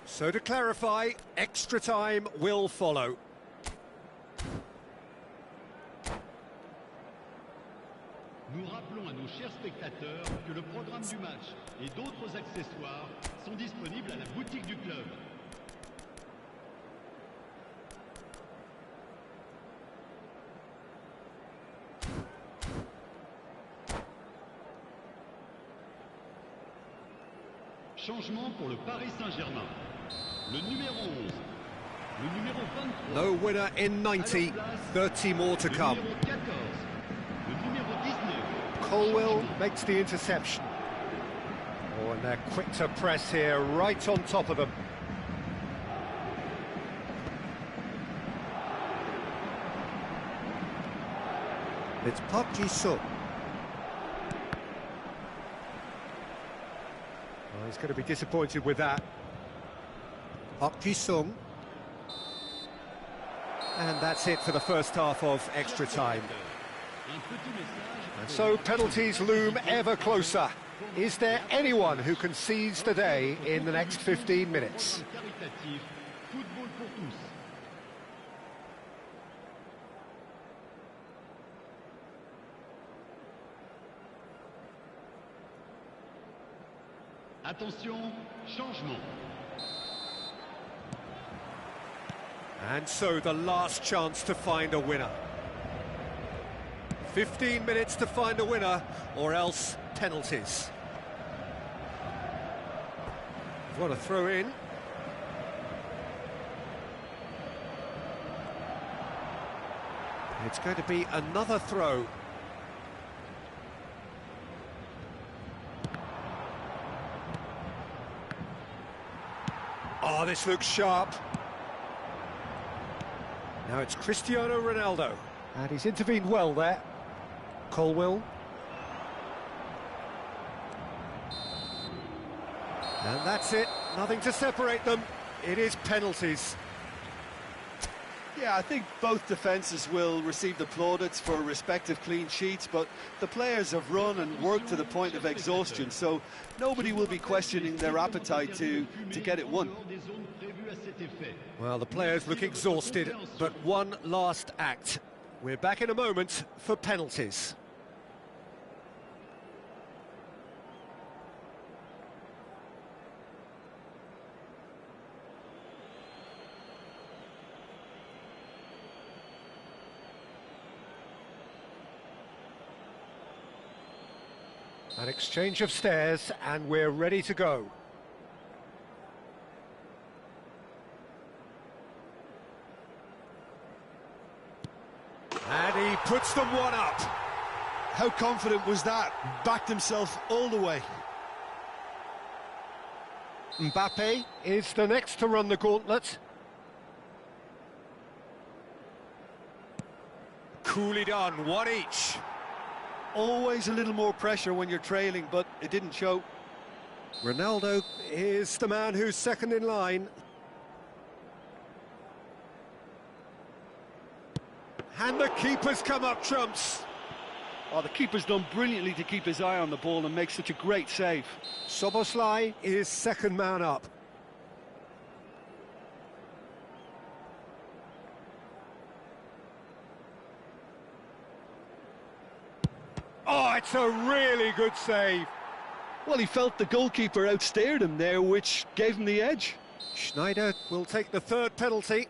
[SPEAKER 1] So to clarify, extra time will follow.
[SPEAKER 3] Nous rappelons à nos chers spectateurs que le programme du match et d'autres accessoires sont disponibles à la boutique du club. Changement pour le Paris Saint-Germain. Le numéro 11. Le numéro 23.
[SPEAKER 1] No winner in 90. 30 more to come.
[SPEAKER 3] Le numéro 14. Le numéro 19.
[SPEAKER 1] Colwell makes the interception. Oh, and they're quick to press here, right on top of them. It's Park Ji-sung. Oh, he's going to be disappointed with that. Park Ji-sung. And that's it for the first half of extra time. And so penalties loom ever closer. Is there anyone who can seize the day in the next 15 minutes?
[SPEAKER 3] Football pour tous. Attention, changement.
[SPEAKER 1] And so the last chance to find a winner. 15 minutes to find a winner, or else penalties. What a throw in. It's going to be another throw. Oh, this looks sharp. Now it's Cristiano Ronaldo. And he's intervened well there. Colwill. And that's it. Nothing to separate them. It is penalties.
[SPEAKER 2] Yeah, I think both defences will receive the plaudits for respective clean sheets, but the players have run and worked to the point of exhaustion, so nobody will be questioning their appetite to get it won.
[SPEAKER 1] Well, the players look exhausted, but one last act. We're back in a moment for penalties. An exchange of stares, and we're ready to go. And he puts them one up.
[SPEAKER 2] How confident was that? Backed himself all the way.
[SPEAKER 1] Mbappe is the next to run the gauntlet. Coolly done, one each.
[SPEAKER 2] Always a little more pressure when you're trailing, but it didn't show.
[SPEAKER 1] Ronaldo is the man who's second in line. And the keeper's come up trumps.
[SPEAKER 4] Oh, the keeper's done brilliantly to keep his eye on the ball and make such a great save.
[SPEAKER 1] Szoboszlai is second man up. Oh, it's a really good save.
[SPEAKER 2] Well, he felt the goalkeeper outstared him there, which gave him the edge.
[SPEAKER 1] Schneider will take the third penalty.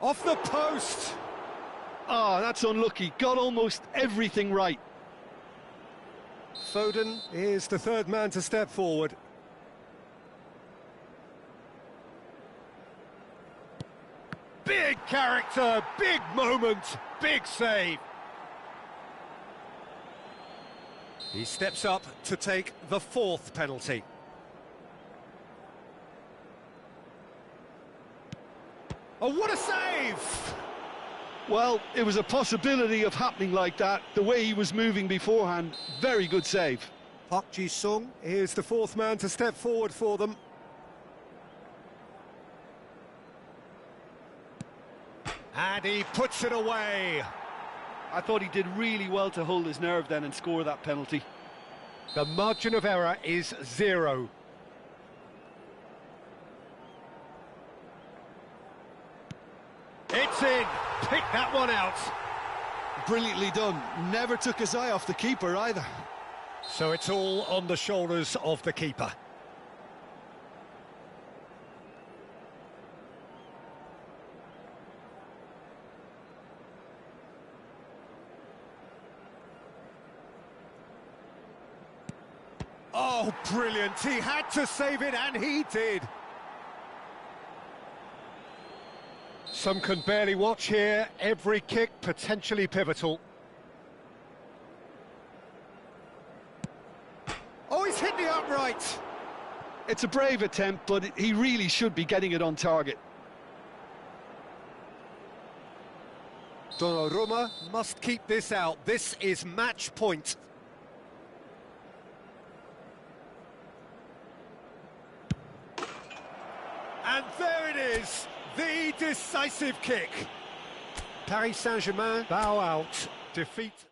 [SPEAKER 1] Off the post!
[SPEAKER 2] Ah, that's unlucky. Got almost everything right.
[SPEAKER 1] Foden is the third man to step forward. Big character, big moment, big save. He steps up to take the fourth penalty. Oh, what a save!
[SPEAKER 2] Well, it was a possibility of happening like that, the way he was moving beforehand. Very good save.
[SPEAKER 1] Park Ji-sung is the fourth man to step forward for them. And he puts it away.
[SPEAKER 4] I thought he did really well to hold his nerve then and score that penalty.
[SPEAKER 1] The margin of error is 0. It's in. Pick that one out.
[SPEAKER 2] Brilliantly done. Never took his eye off the keeper either.
[SPEAKER 1] So it's all on the shoulders of the keeper. Oh, brilliant. He had to save it, and he did. Some can barely watch here. Every kick potentially pivotal. Oh, he's hit the upright.
[SPEAKER 2] It's a brave attempt, but he really should be getting it on target.
[SPEAKER 1] Donnarumma must keep this out. This is match point. And there it is, the decisive kick. Paris Saint-Germain bow out, defeat.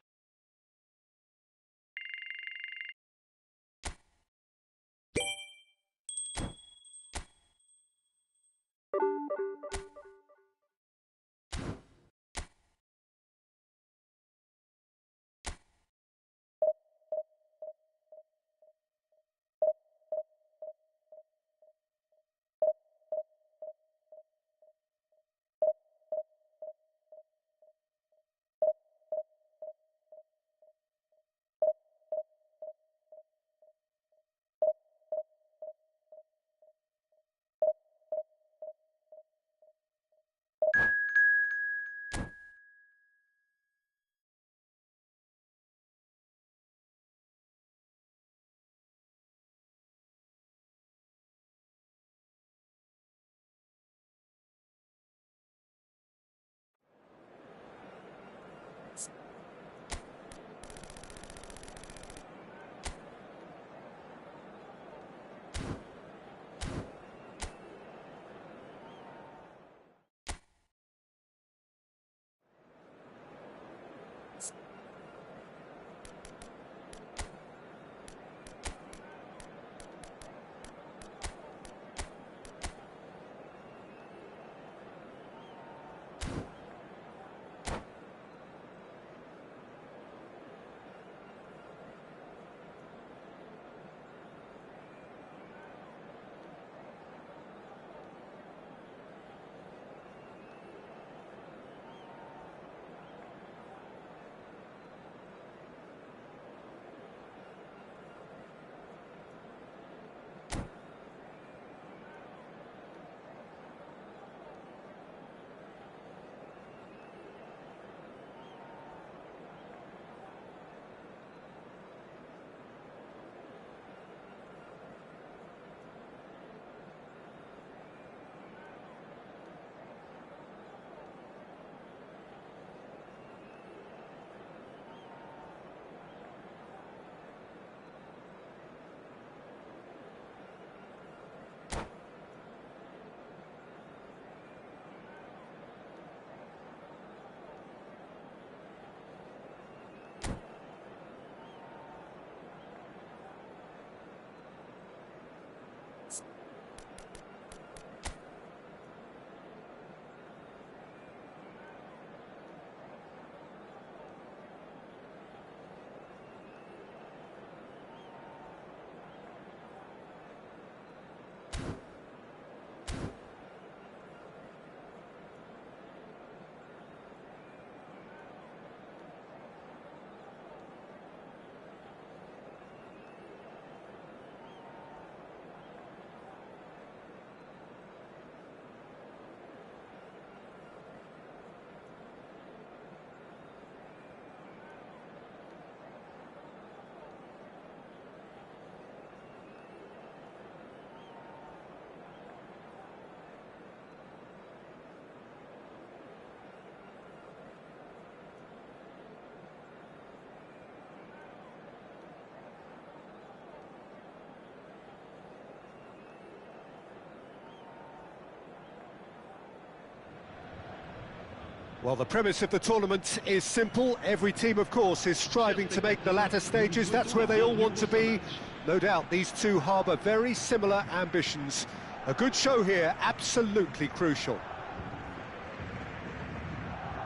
[SPEAKER 1] Well, the premise of the tournament is simple. Every team, of course, is striving to make the latter stages. That's where they all want to be. No doubt these two harbour very similar ambitions. A good show here, absolutely crucial.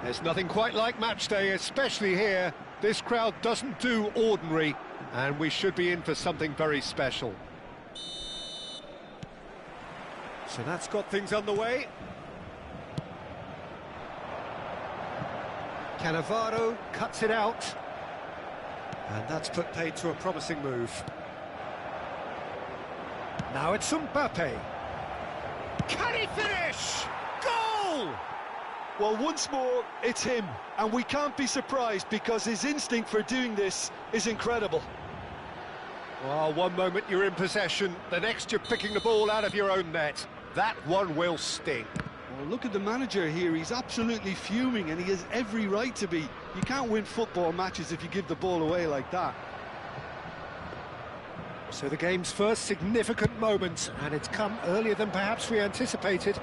[SPEAKER 1] There's nothing quite like match day, especially here. This crowd doesn't do ordinary, and we should be in for something very special. So that's got things underway. Cannavaro cuts it out, and that's put paid to a promising move. Now it's Mbappe. Can he finish? Goal!
[SPEAKER 2] Well, once more, it's him, and we can't be surprised because his instinct for doing this is incredible.
[SPEAKER 1] Well, one moment you're in possession, the next you're picking the ball out of your own net. That one will sting.
[SPEAKER 2] Well, look at the manager here, he's absolutely fuming and he has every right to be. You can't win football matches if you give the ball away like that.
[SPEAKER 1] So the game's first significant moment, and it's come earlier than perhaps we anticipated.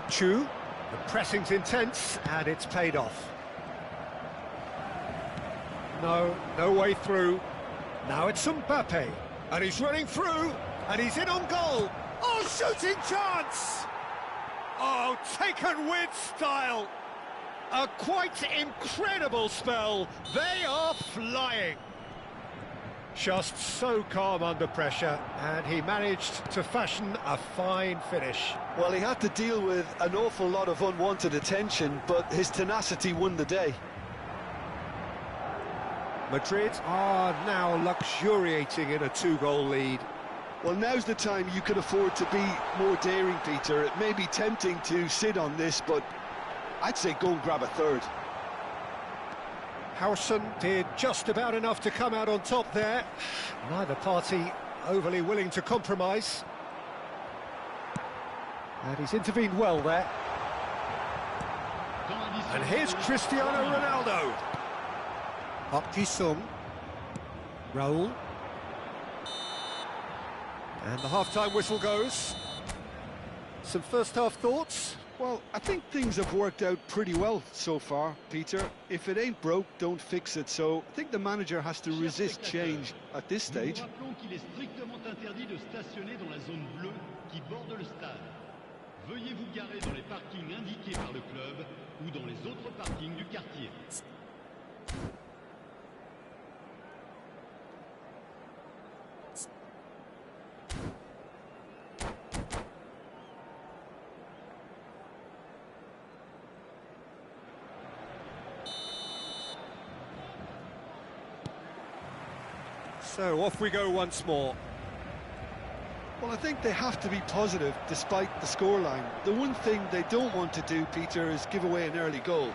[SPEAKER 1] Chu, the pressing's intense, and it's paid off. No way through. Now it's Mbappe, and he's running through, and he's in on goal. Oh, shooting chance! Oh, taken with style. A quite incredible spell. They are flying. Just so calm under pressure, and he managed to fashion a fine finish.
[SPEAKER 2] Well, he had to deal with an awful lot of unwanted attention, but his tenacity won the day.
[SPEAKER 1] Madrid are now luxuriating in a 2-goal lead.
[SPEAKER 2] Well, now's the time you can afford to be more daring, Peter. It may be tempting to sit on this, but I'd say go and grab a third.
[SPEAKER 1] Howson did just about enough to come out on top there. Neither party overly willing to compromise. And he's intervened well there. And here's Cristiano Ronaldo. Park Ji-sung. Raul. And the half-time whistle goes. Some first-half thoughts?
[SPEAKER 2] Well, I think things have worked out pretty well so far, Peter. If it ain't broke, don't fix it. So I think the manager has to resist change at this stage.
[SPEAKER 3] Nous vous rappelons qu'il est strictement interdit de stationner dans la zone bleue qui borde le stade. Veuillez vous garer dans les parkings indiqués par le club ou dans les autres parkings du quartier.
[SPEAKER 1] So off we go once more.
[SPEAKER 2] Well, I think they have to be positive despite the scoreline. The one thing they don't want to do, Peter, is give away an early goal.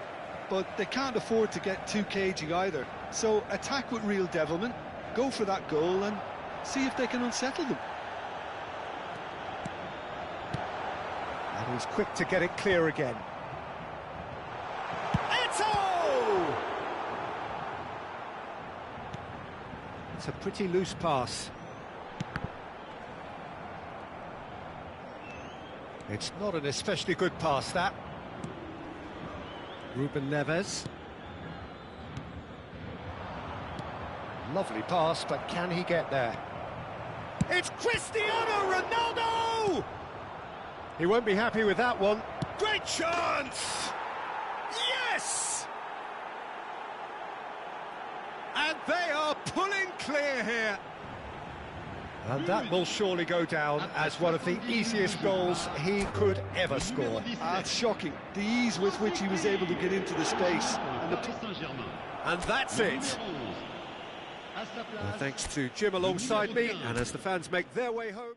[SPEAKER 2] But they can't afford to get too cagey either. So attack with real devilment, go for that goal and see if they can unsettle them.
[SPEAKER 1] And he's quick to get it clear again. It's a pretty loose pass. It's not an especially good pass, that. Ruben Neves. Lovely pass, but can he get there? It's Cristiano Ronaldo! He won't be happy with that one. Great chance! Yes! And they are pulling clear here. And that will surely go down as one of the easiest goals he could ever score.
[SPEAKER 2] That's shocking, the ease with which he was able to get into the space.
[SPEAKER 1] And that's it. Well, thanks to Jim alongside me, and as the fans make their way home.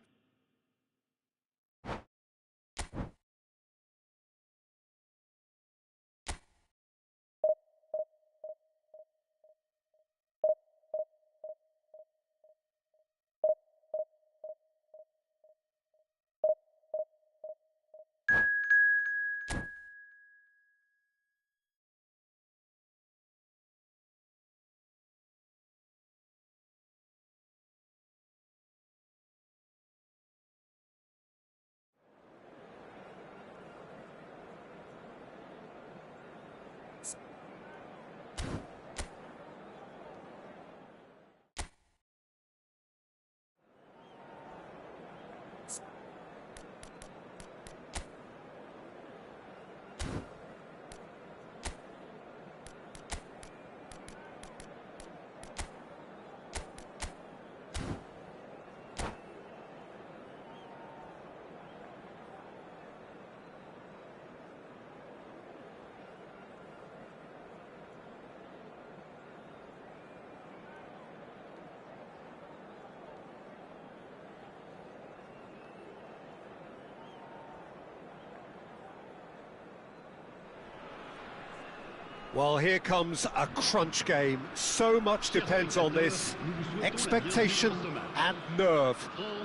[SPEAKER 1] Well, here comes a crunch game. So much depends on this. Expectation and nerve.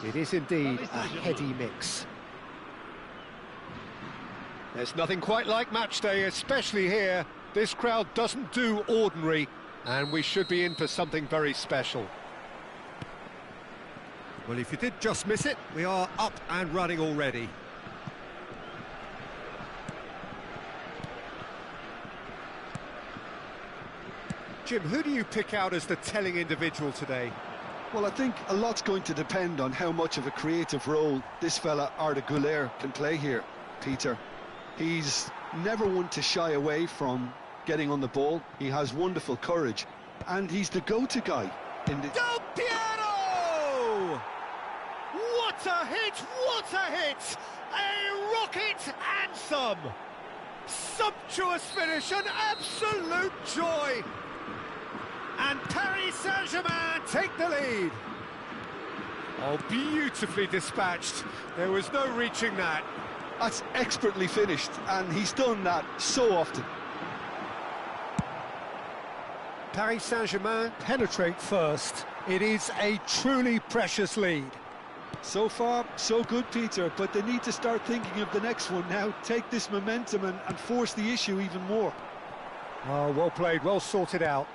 [SPEAKER 1] It is indeed a heady mix. There's nothing quite like match day, especially here. This crowd doesn't do ordinary, and we should be in for something very special. Well, if you did just miss it, we are up and running already. Jim, who do you pick out as the telling individual today?
[SPEAKER 2] Well, I think a lot's going to depend on how much of a creative role this fella Arda Güler can play here, Peter. He's never one to shy away from getting on the ball. He has wonderful courage, and he's the go-to guy in the...
[SPEAKER 1] Del Piero! What a hit! What a hit! A rocket and some! Sumptuous finish, an absolute joy! And Paris Saint-Germain take the lead. Oh, beautifully dispatched. There was no reaching that.
[SPEAKER 2] That's expertly finished, and he's done that so often.
[SPEAKER 1] Paris Saint-Germain penetrate first. It is a truly precious lead.
[SPEAKER 2] So far, so good, Peter, but they need to start thinking of the next one now. Take this momentum and force the issue even more.
[SPEAKER 1] Oh, well played, well sorted out.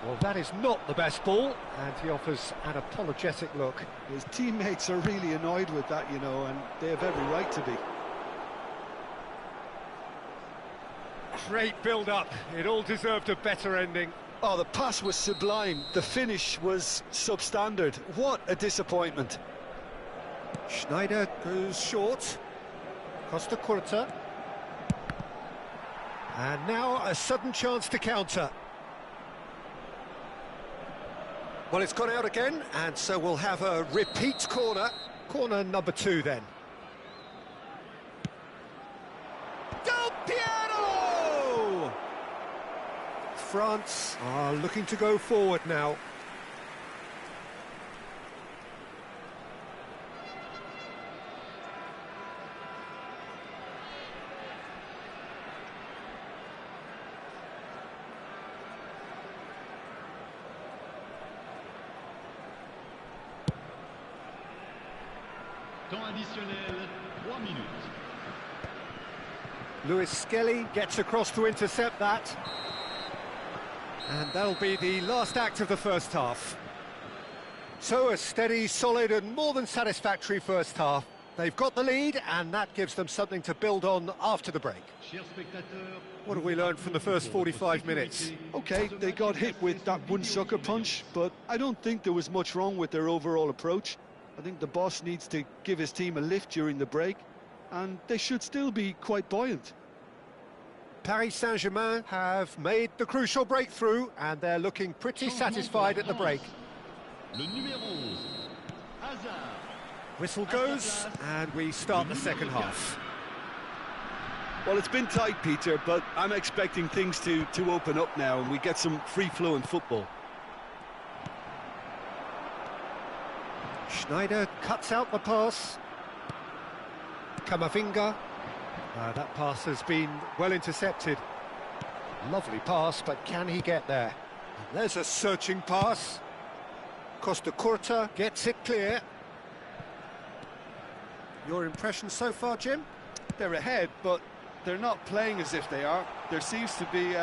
[SPEAKER 1] Well, that is not the best ball, and he offers an apologetic look.
[SPEAKER 2] His teammates are really annoyed with that, you know, and they have every right to be.
[SPEAKER 1] Great build-up. It all deserved a better ending.
[SPEAKER 2] Oh, the pass was sublime. The finish was substandard. What a disappointment.
[SPEAKER 1] Schneider goes short. Costa Curta. And now a sudden chance to counter. Well, it's gone out again, and so we'll have a repeat corner. Corner number 2 then. Del Piero! France are looking to go forward now.
[SPEAKER 3] Temps additionnel, 3 minutes.
[SPEAKER 1] Lewis Skelly gets across to intercept that. And that'll be the last act of the first half. So a steady, solid and more than satisfactory first half. They've got the lead, and that gives them something to build on after the break. What have we learned from the first 45 minutes?
[SPEAKER 2] OK, they got hit with that one sucker punch, but I don't think there was much wrong with their overall approach. I think the boss needs to give his team a lift during the break, and they should still be quite buoyant.
[SPEAKER 1] Paris Saint-Germain have made the crucial breakthrough, and they're looking pretty satisfied at the break. Whistle goes, and we start the second half.
[SPEAKER 2] Well, it's been tight, Peter, but I'm expecting things to open up now, and we get some free-flowing football.
[SPEAKER 1] Schneider cuts out the pass. Camavinga. That pass has been well intercepted. Lovely pass, but can he get there? And there's a searching pass. Costa Curta gets it clear. Your impression so far, Jim?
[SPEAKER 2] They're ahead, but they're not playing as if they are. There seems to be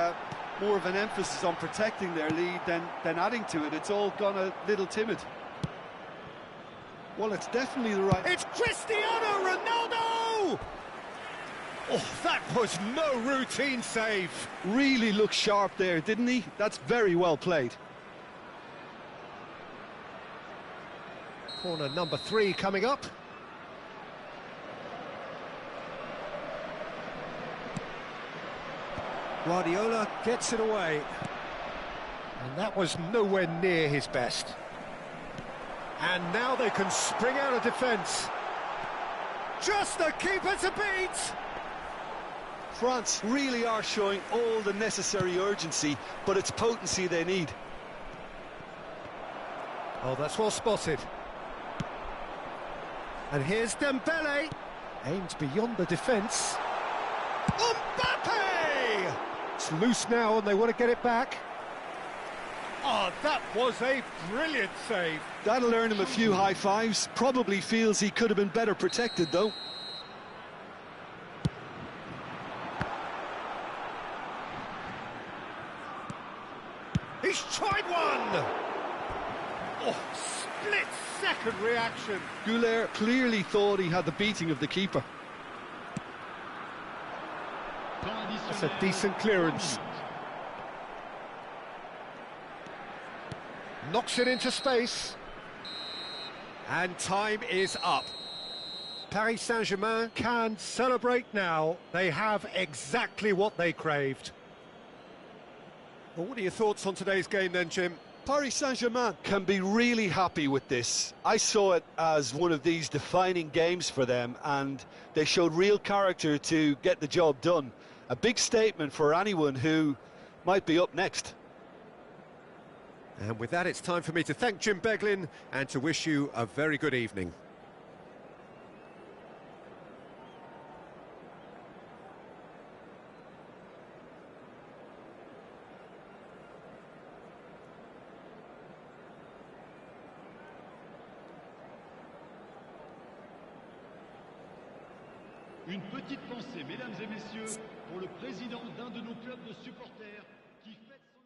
[SPEAKER 2] more of an emphasis on protecting their lead than adding to it. It's all gone a little timid. Well, it's definitely the right...
[SPEAKER 1] It's Cristiano Ronaldo! Oh, that was no routine save.
[SPEAKER 2] Really looked sharp there, didn't he? That's very well played.
[SPEAKER 1] Corner number 3 coming up. Guardiola gets it away. And that was nowhere near his best. And now they can spring out of defence. Just the keeper to beat!
[SPEAKER 2] France really are showing all the necessary urgency, but it's potency they need.
[SPEAKER 1] Oh, that's well spotted. And here's Dembele. Aimed beyond the defence. Mbappe! It's loose now and they want to get it back. Oh, that was a brilliant save.
[SPEAKER 2] That'll earn him a few high fives. Probably feels he could have been better protected, though.
[SPEAKER 1] He's tried one! Oh, split-second reaction.
[SPEAKER 2] Goulet clearly thought he had the beating of the keeper.
[SPEAKER 1] That's a decent clearance. Knocks it into space. And time is up. Paris Saint-Germain can celebrate now. They have exactly what they craved. Well, what are your thoughts on today's game then, Jim?
[SPEAKER 2] Paris Saint-Germain can be really happy with this. I saw it as one of these defining games for them, and they showed real character to get the job done. A big statement for anyone who might be up next.
[SPEAKER 1] And with that, it's time for me to thank Jim Beglin and to wish you a very good evening.
[SPEAKER 3] Une petite pensée, mesdames et messieurs, pour le président d'un de nos clubs de supporters qui fête son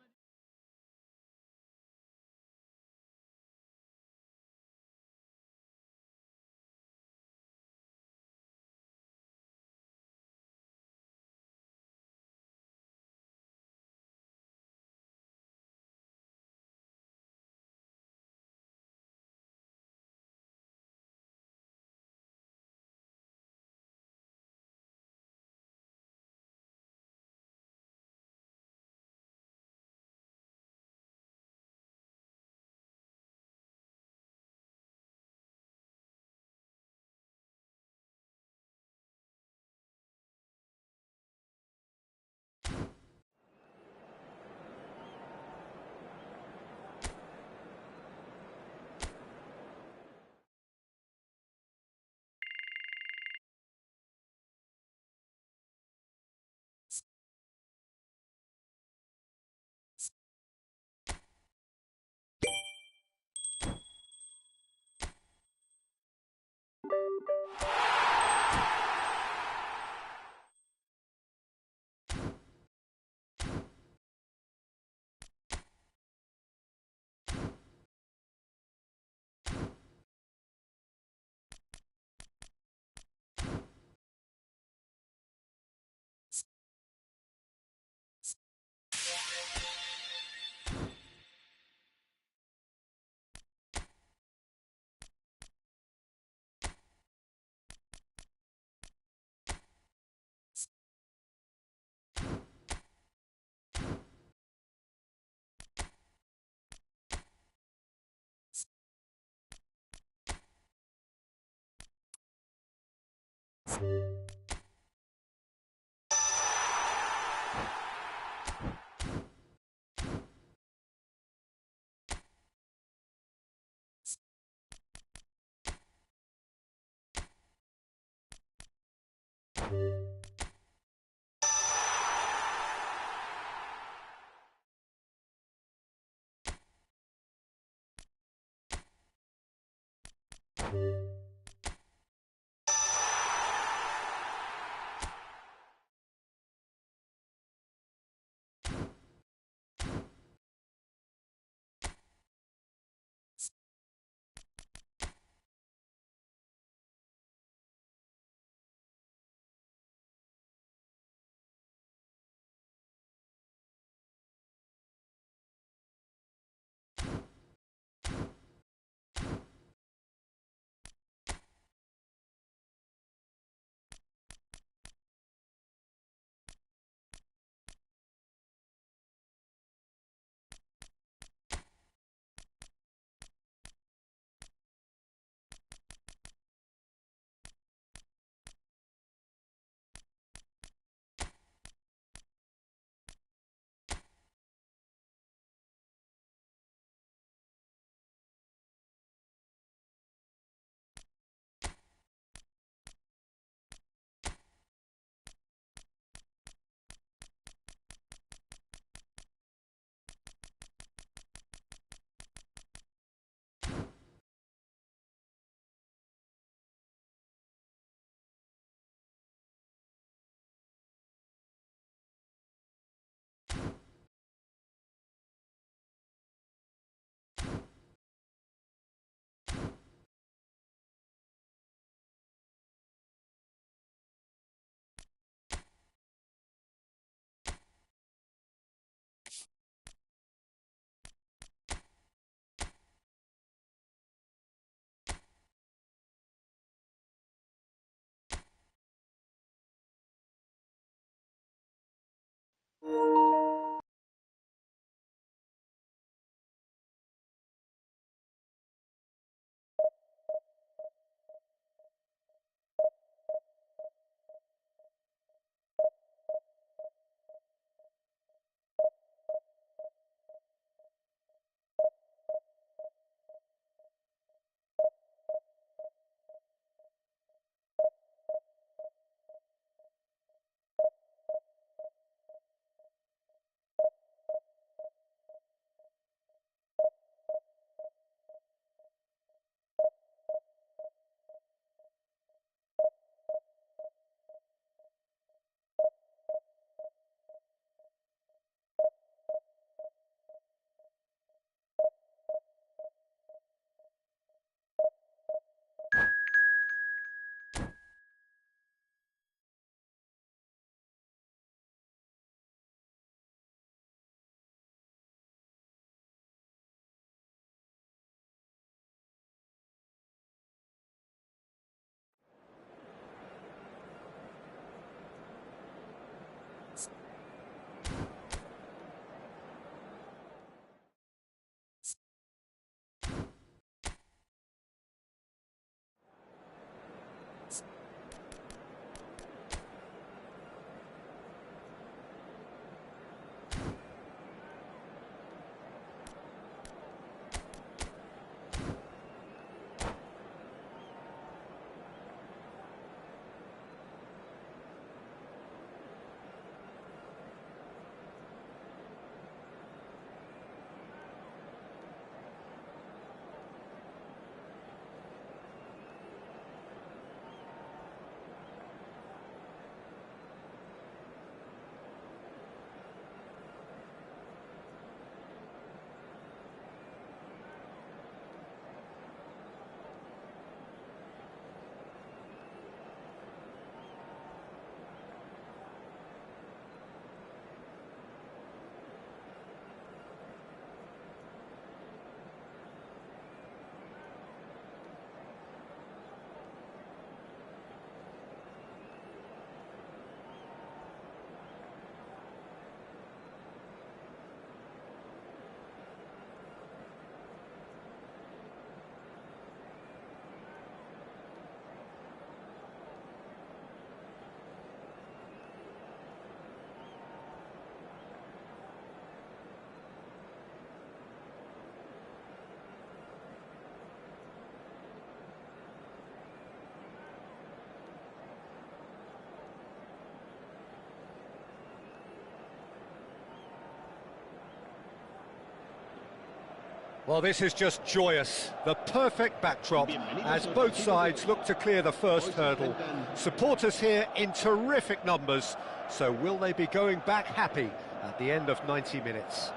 [SPEAKER 1] Well, this is just joyous. The perfect backdrop as both sides look to clear the first hurdle. Supporters here in terrific numbers. So will they be going back happy at the end of 90 minutes?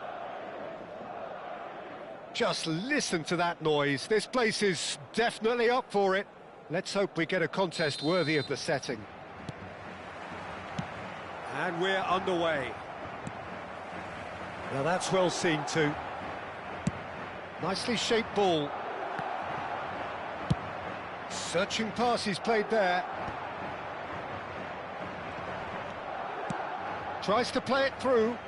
[SPEAKER 1] Just listen to that noise. This place is definitely up for it. Let's hope we get a contest worthy of the setting. And we're underway. Now that's well seen too. Nicely shaped ball. Searching pass he's played there. Tries to play it through.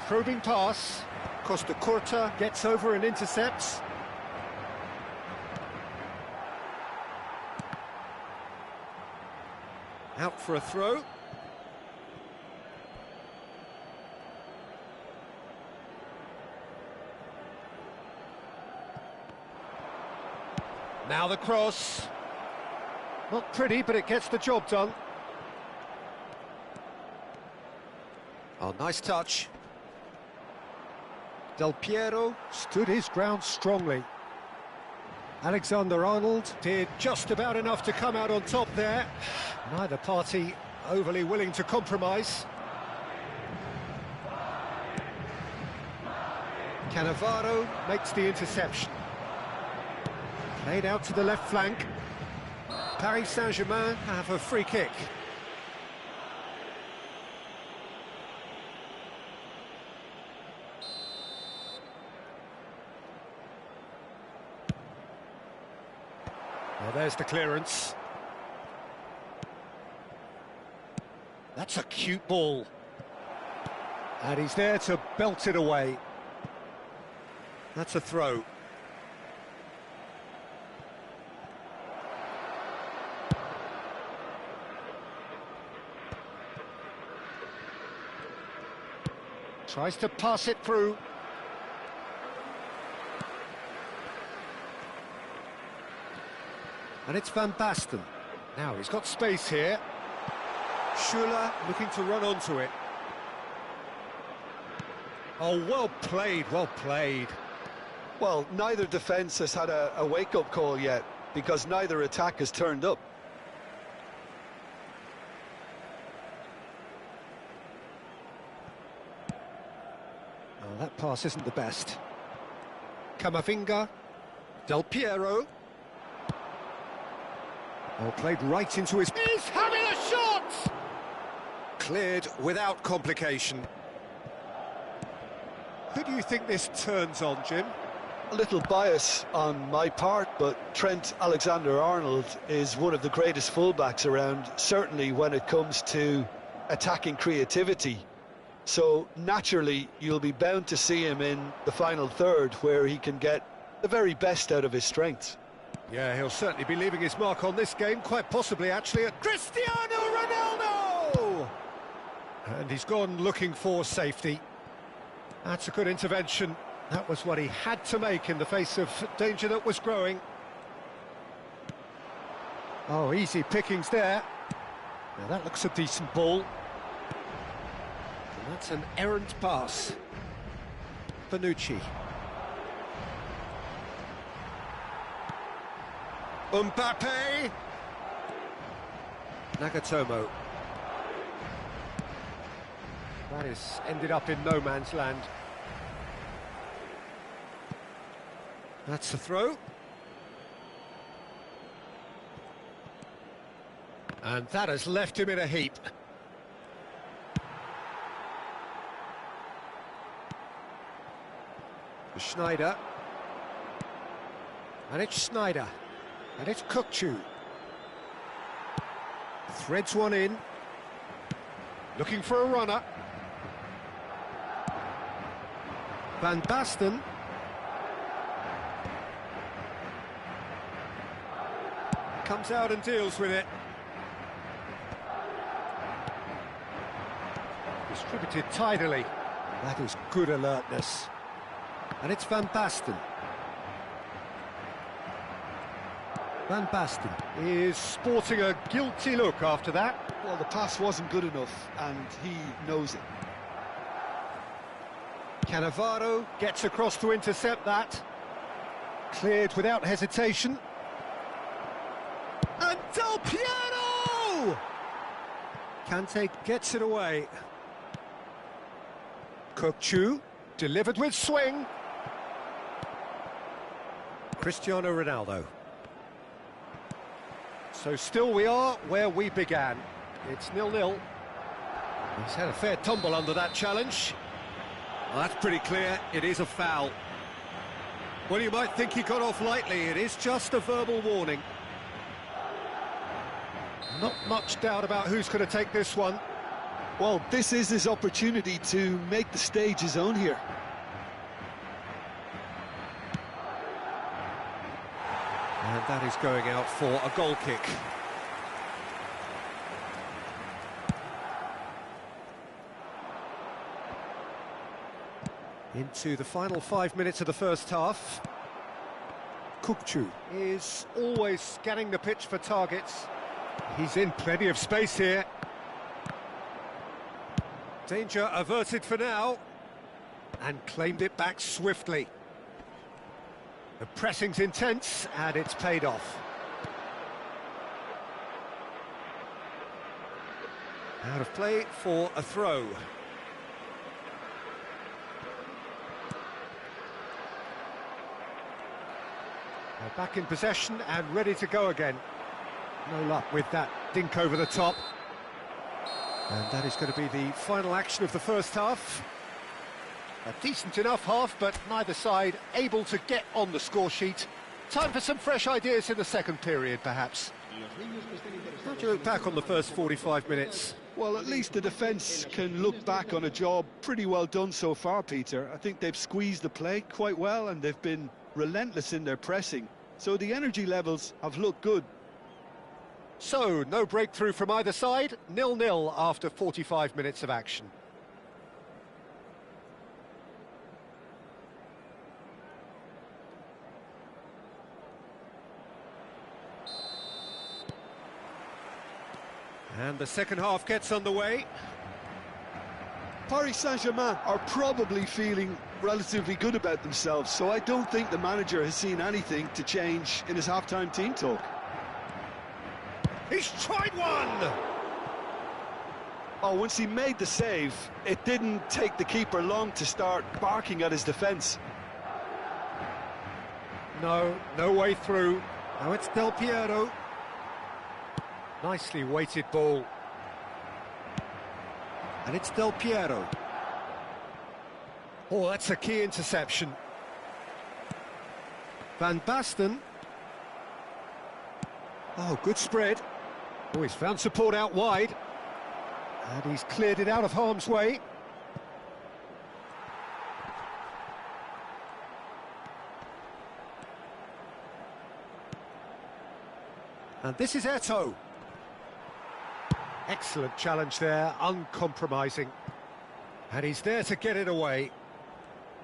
[SPEAKER 1] Probing pass. Costa Curta gets over and intercepts. Out for a throw. Now the cross. Not pretty, but it gets the job done. Oh, nice touch. Del Piero stood his ground strongly. Alexander-Arnold did just about enough to come out on top there. Neither party overly willing to compromise. Cannavaro makes the interception. Played out to the left flank. Paris Saint-Germain have a free kick. Well, there's the clearance. That's a cute ball. And he's there to belt it away. That's a throw. Tries to pass it through. And it's Van Basten. Now he's got space here. Schuller looking to run onto it. Oh, well played, well played.
[SPEAKER 2] Well, neither defence has had a wake-up call yet, because neither attack has turned up.
[SPEAKER 1] Oh, that pass isn't the best. Camavinga. Del Piero. Oh, played right into his... He's having a shot! Cleared without complication. Who do you think this turns on, Jim?
[SPEAKER 2] A little bias on my part, but Trent Alexander-Arnold is one of the greatest fullbacks around, certainly when it comes to attacking creativity. So naturally, you'll be bound to see him in the final third, where he can get the very best out of his strengths.
[SPEAKER 1] Yeah, he'll certainly be leaving his mark on this game, quite possibly actually at Cristiano Ronaldo! And he's gone looking for safety. That's a good intervention. That was what he had to make in the face of danger that was growing. Oh, easy pickings there. Now that looks a decent ball. And that's an errant pass. Bonucci. Mbappe. Nagatomo. That is ended up in no man's land. That's a throw. And that has left him in a heap. Schneider. And it's Schneider. And it's Kukçu. Threads one in. Looking for a runner. Van Basten. Comes out and deals with it. Distributed tidily. That is good alertness. And it's Van Basten. Van Basten is sporting a guilty look after that.
[SPEAKER 2] Well, the pass wasn't good enough, and he knows it.
[SPEAKER 1] Cannavaro gets across to intercept that. Cleared without hesitation. And Del Piero! Kante gets it away. Kokchu, delivered with swing. Cristiano Ronaldo. So still we are where we began. It's 0-0. He's had a fair tumble under that challenge. Well, that's pretty clear, it is a foul. Well, you might think he got off lightly, it is just a verbal warning. Not much doubt about who's going to take this one.
[SPEAKER 2] Well, this is his opportunity to make the stage his own here.
[SPEAKER 1] And that is going out for a goal kick. Into the final 5 minutes of the first half. Kokchu is always scanning the pitch for targets. He's in plenty of space here. Danger averted for now. And claimed it back swiftly. The pressing's intense, and it's paid off. Out of play for a throw. They're back in possession and ready to go again. No luck with that dink over the top. And that is going to be the final action of the first half. A decent enough half, but neither side able to get on the score sheet. Time for some fresh ideas in the second period, perhaps. How do you look back on the first 45 minutes?
[SPEAKER 2] Well, at least the defence can look back on a job pretty well done so far, Peter. I think they've squeezed the play quite well and they've been relentless in their pressing. So the energy levels have looked good.
[SPEAKER 1] So, no breakthrough from either side, 0-0 after 45 minutes of action. And the second half gets underway.
[SPEAKER 2] Paris Saint-Germain are probably feeling relatively good about themselves, so I don't think the manager has seen anything to change in his half-time team talk.
[SPEAKER 1] He's tried one!
[SPEAKER 2] Oh, once he made the save, it didn't take the keeper long to start barking at his defence.
[SPEAKER 1] No way through. Now it's Del Piero. Nicely weighted ball. And it's Del Piero. Oh, that's a key interception. Van Basten. Oh, good spread. Oh, he's found support out wide. And he's cleared it out of harm's way. And this is Eto'o. Excellent challenge there, uncompromising. And he's there to get it away.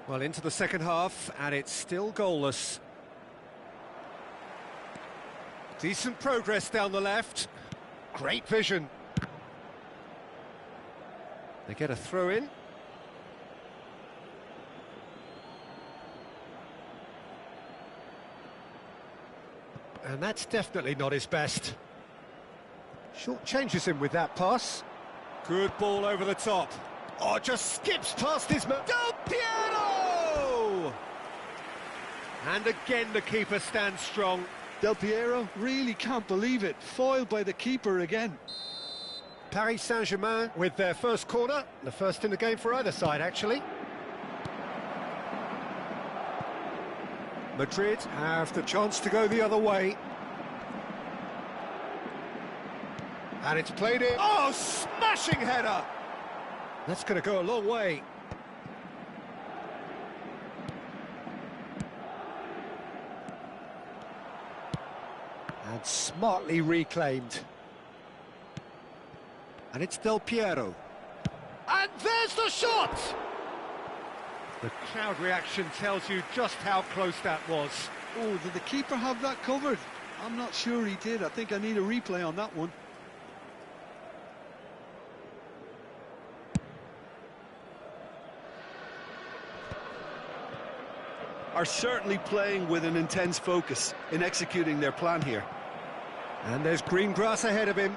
[SPEAKER 1] Well, into the second half, and it's still goalless. Decent progress down the left. Great vision. They get a throw in. And that's definitely not his best. Short changes him with that pass. Good ball over the top. Oh, just skips past his man. Del Piero! And again the keeper stands strong.
[SPEAKER 2] Del Piero really can't believe it. Foiled by the keeper again.
[SPEAKER 1] Paris Saint-Germain with their first corner. The first in the game for either side, actually. Madrid have the chance to go the other way. And it's played in. Oh, smashing header! That's going to go a long way. And smartly reclaimed. And it's Del Piero. And there's the shot! The crowd reaction tells you just how close that was.
[SPEAKER 2] Oh, did the keeper have that covered? I'm not sure he did. I think I need a replay on that one. are certainly playing with an intense focus in executing their plan here.
[SPEAKER 1] And there's green grass ahead of him.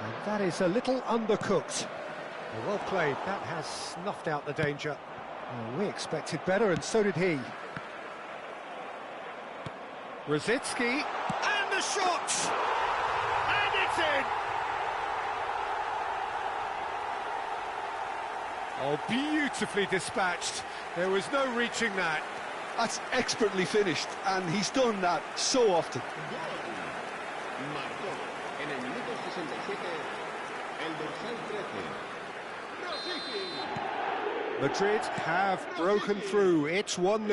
[SPEAKER 1] And that is a little undercooked. Well played, that has snuffed out the danger. Well, we expected better, and so did he. Rosicki, and the shot! And it's in! Oh, beautifully dispatched. There was no reaching that.
[SPEAKER 2] That's expertly finished, and he's done that so often.
[SPEAKER 5] Marcó en el minuto 67 el dorsal 13.
[SPEAKER 1] Madrid have broken through. It's 1-0.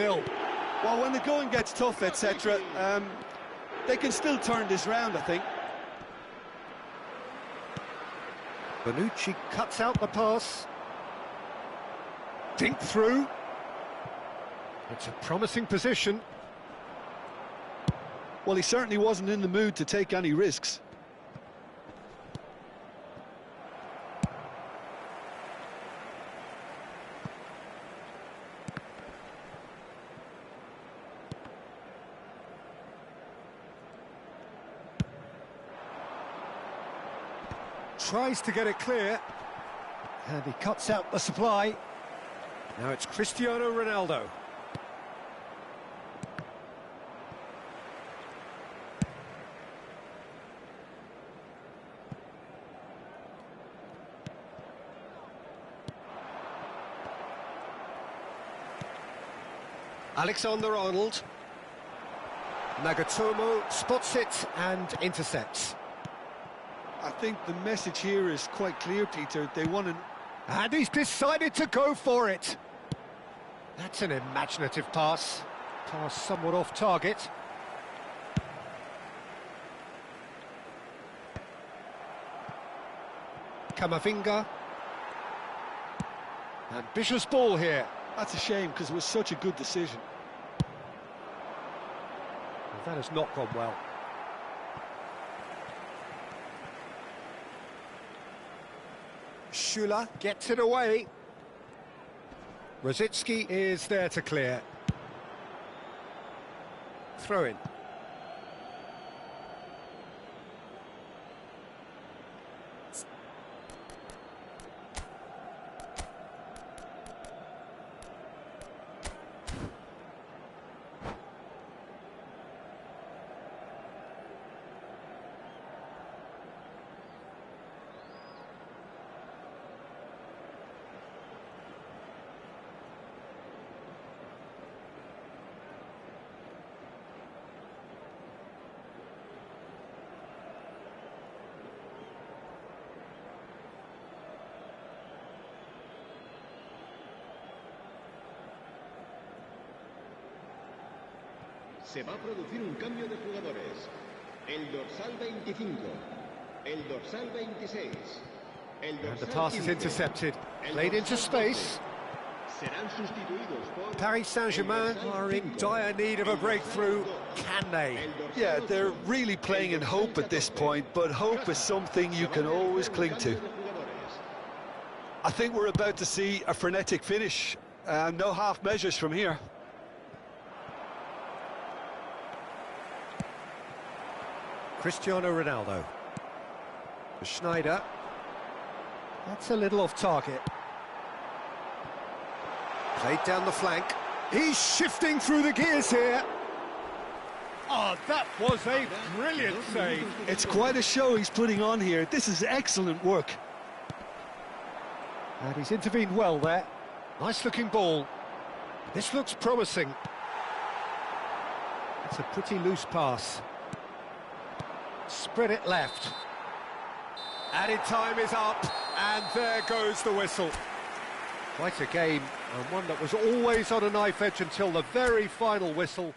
[SPEAKER 2] Well, when the going gets tough, etc., they can still turn this round, I think.
[SPEAKER 1] Bonucci cuts out the pass. Dink through. It's a promising position.
[SPEAKER 2] Well, he certainly wasn't in the mood to take any risks.
[SPEAKER 1] Tries to get it clear. And he cuts out the supply. Now it's Cristiano Ronaldo. Alexander-Arnold. Nagatomo spots it and intercepts.
[SPEAKER 2] I think the message here is quite clear, Peter. They want to...
[SPEAKER 1] And he's decided to go for it. That's an imaginative pass. Pass somewhat off target. Camavinga. Ambitious ball here.
[SPEAKER 2] That's a shame, because it was such a good decision.
[SPEAKER 1] Well, that has not gone well. Schüller gets it away. Rosicki is there to clear. Throw in.
[SPEAKER 5] Se va a producir un cambio de jugadores. El dorsal 25, el dorsal 26, el dorsal
[SPEAKER 1] And the pass is
[SPEAKER 5] 15,
[SPEAKER 1] intercepted.
[SPEAKER 5] el
[SPEAKER 1] Played into
[SPEAKER 5] dorsal
[SPEAKER 1] space.
[SPEAKER 5] 12. Serán sustituidos por
[SPEAKER 1] Paris Saint-Germain
[SPEAKER 5] el dorsal
[SPEAKER 1] are in
[SPEAKER 5] 5,
[SPEAKER 1] dire need of a
[SPEAKER 5] el dorsal
[SPEAKER 1] breakthrough.
[SPEAKER 5] 2,
[SPEAKER 1] Can they?
[SPEAKER 5] el dorsal
[SPEAKER 2] Yeah,
[SPEAKER 5] 8,
[SPEAKER 2] they're really playing in
[SPEAKER 5] el
[SPEAKER 2] hope
[SPEAKER 5] dorsal
[SPEAKER 2] at this
[SPEAKER 5] 14.
[SPEAKER 2] point, but hope is something you can always cling to. I think we're about to see a frenetic finish. No half measures from here.
[SPEAKER 1] Cristiano Ronaldo. Schneider. That's a little off target. Played down the flank. He's shifting through the gears here. Oh, that was a brilliant save.
[SPEAKER 2] It's quite a show he's putting on here. This is excellent work.
[SPEAKER 1] And he's intervened well there. Nice looking ball. This looks promising. It's a pretty loose pass. Spread it left. Added time is up, and there goes the whistle. Quite a game, and one that was always on a knife edge until the very final whistle.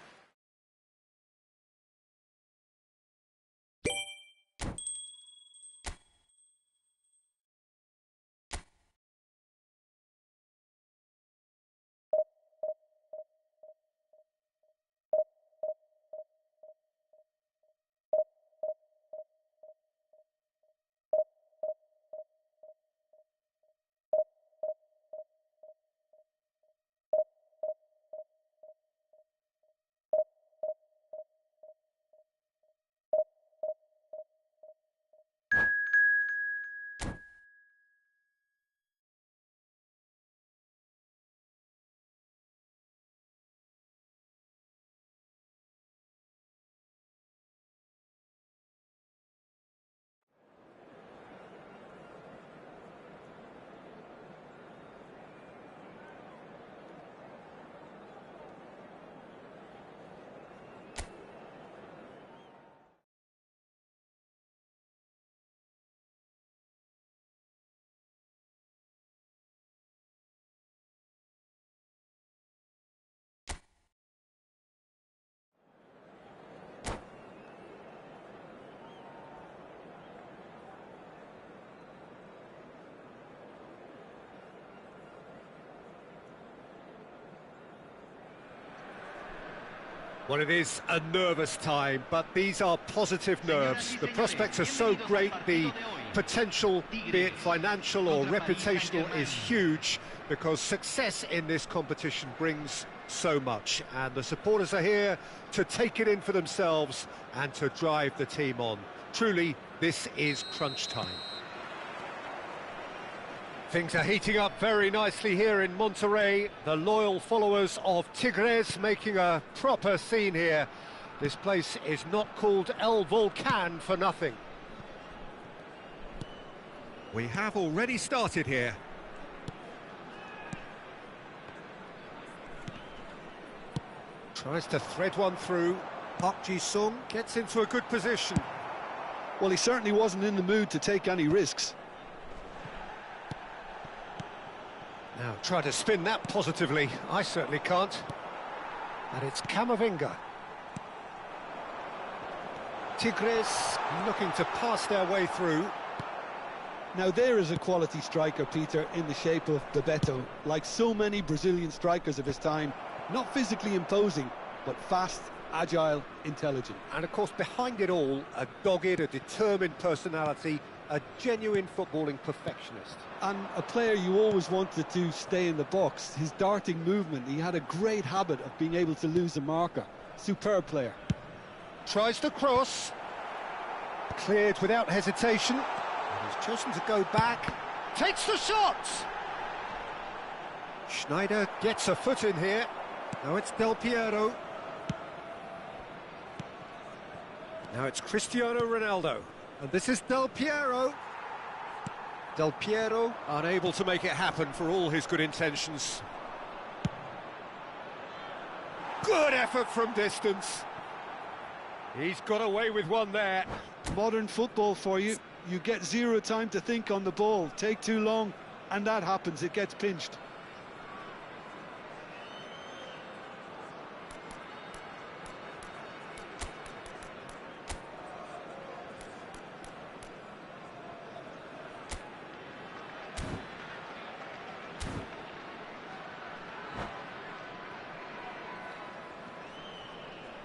[SPEAKER 1] Well, it is a nervous time, but these are positive nerves. The prospects are so great, the potential, be it financial or reputational, is huge, because success in this competition brings so much. And the supporters are here to take it in for themselves and to drive the team on. Truly, this is crunch time. Things are heating up very nicely here in Monterrey. The loyal followers of Tigres making a proper scene here. This place is not called El Volcán for nothing. We have already started here. Tries to thread one through. Park Ji-sung gets into a good position.
[SPEAKER 2] Well, he certainly wasn't in the mood to take any risks.
[SPEAKER 1] Now try to spin that positively. I certainly can't. And it's Camavinga. Tigres looking to pass their way through.
[SPEAKER 2] Now there is a quality striker, Peter, in the shape of Bebeto. Like so many Brazilian strikers of his time, not physically imposing, but fast, agile, intelligent.
[SPEAKER 1] And of course, behind it all, a dogged, a determined personality, a genuine footballing perfectionist.
[SPEAKER 2] And a player you always wanted to stay in the box. His darting movement, he had a great habit of being able to lose a marker. Superb player.
[SPEAKER 1] Tries to cross. Cleared without hesitation. And he's chosen to go back. Takes the shot! Schneider gets a foot in here. Now it's Del Piero. Now it's Cristiano Ronaldo. And this is Del Piero. Del Piero unable to make it happen for all his good intentions. Good effort from distance. He's got away with one there.
[SPEAKER 2] Modern football for you. You get zero time to think on the ball. Take too long, and that happens. It gets pinched.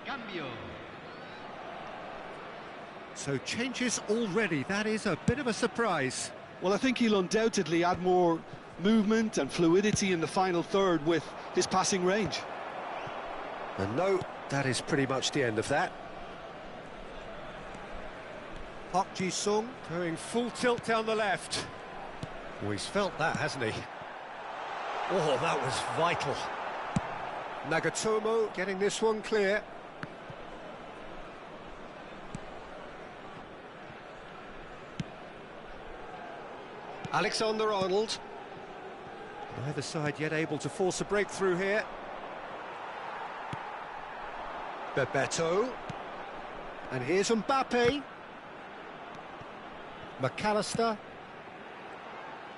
[SPEAKER 3] Cambio.
[SPEAKER 1] So changes already. That is a bit of a surprise.
[SPEAKER 2] Well, I think he'll undoubtedly add more movement and fluidity in the final third with his passing range.
[SPEAKER 1] And no, that is pretty much the end of that. Park Ji-sung going full tilt down the left. Oh, he's felt that, hasn't he? Oh, that was vital. Nagatomo getting this one clear. Alexander-Arnold. Neither side yet able to force a breakthrough here. Bebeto. And here's Mbappe. McAllister.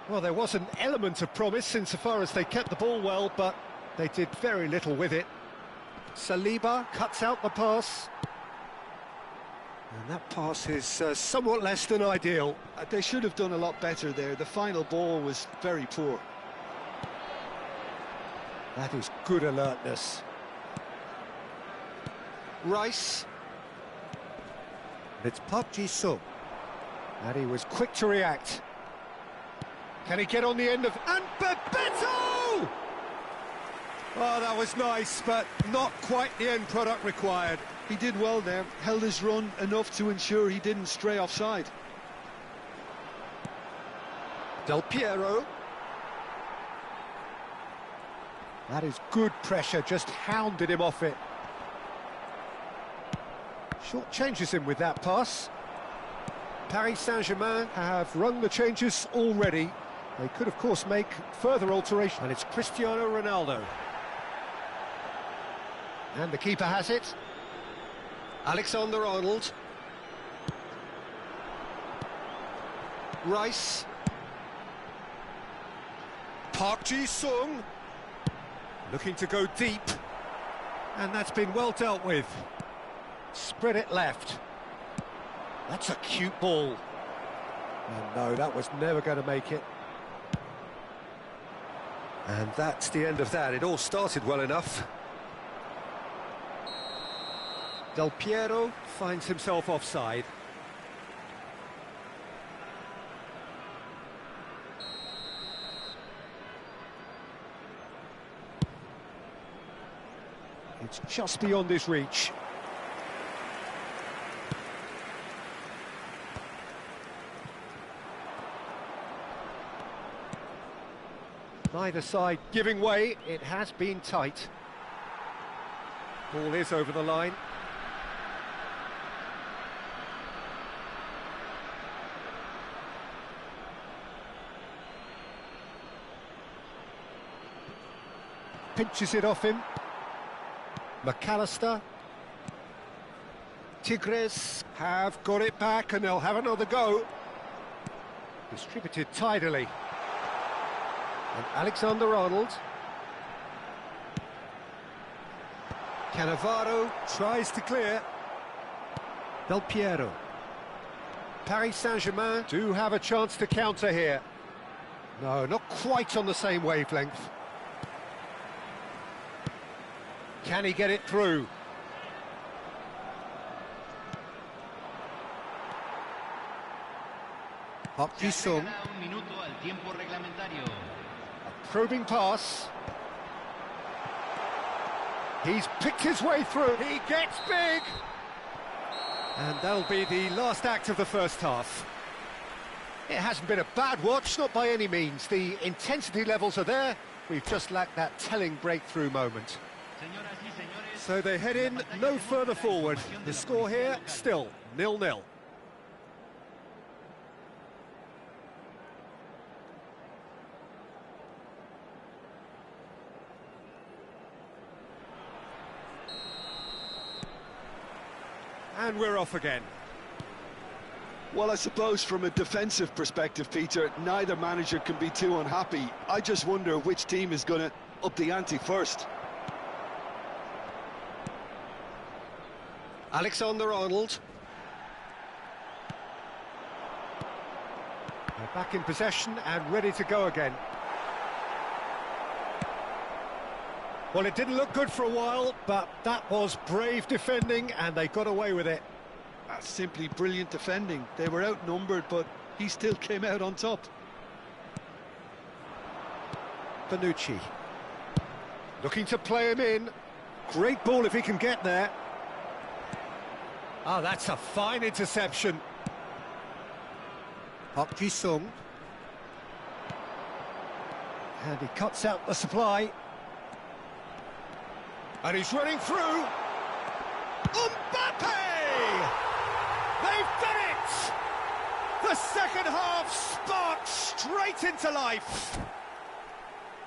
[SPEAKER 1] Well, there was an element of promise insofar as they kept the ball well, but they did very little with it. Saliba cuts out the pass. And that pass is somewhat less than ideal.
[SPEAKER 2] They should have done a lot better there. The final ball was very poor.
[SPEAKER 1] That is good alertness. Rice. It's Park Ji-sung. And he was quick to react. Can he get on the end of... And Bebeto! Oh, that was nice, but not quite the end product required.
[SPEAKER 2] He did well there, held his run enough to ensure he didn't stray offside.
[SPEAKER 1] Del Piero. That is good pressure, just hounded him off it. Short changes him with that pass. Paris Saint-Germain have rung the changes already. They could, of course, make further alteration. And it's Cristiano Ronaldo. And the keeper has it. Alexander-Arnold. Rice. Park Ji-sung. Looking to go deep. And that's been well dealt with. Spread it left. That's a cute ball. And no, that was never going to make it. And that's the end of that. It all started well enough. Del Piero finds himself offside. It's just beyond his reach. Neither side giving way. It has been tight. Ball is over the line. Pinches it off him. McAllister. Tigres have got it back and they'll have another go. Distributed tidily. And Alexander-Arnold. Cannavaro tries to clear. Del Piero. Paris Saint-Germain do have a chance to counter here. No, not quite on the same wavelength. Can he get it through? Park Ji-sung. A probing pass. He's picked his way through. He gets big. And that'll be the last act of the first half. It hasn't been a bad watch, not by any means. The intensity levels are there. We've just lacked that telling breakthrough moment. So they head in no further forward. The score here, still 0-0. And we're off again.
[SPEAKER 2] Well, I suppose from a defensive perspective, Peter, neither manager can be too unhappy. I just wonder which team is going to up the ante first.
[SPEAKER 1] Alexander-Arnold. They're back in possession and ready to go again. Well, it didn't look good for a while, but that was brave defending and they got away with it.
[SPEAKER 2] That's simply brilliant defending. They were outnumbered, but he still came out on top.
[SPEAKER 1] Bonucci. Looking to play him in. Great ball if he can get there. Oh, that's a fine interception. Park Ji-sung. And he cuts out the supply. And he's running through. Mbappe! They've done it! The second half sparked straight into life.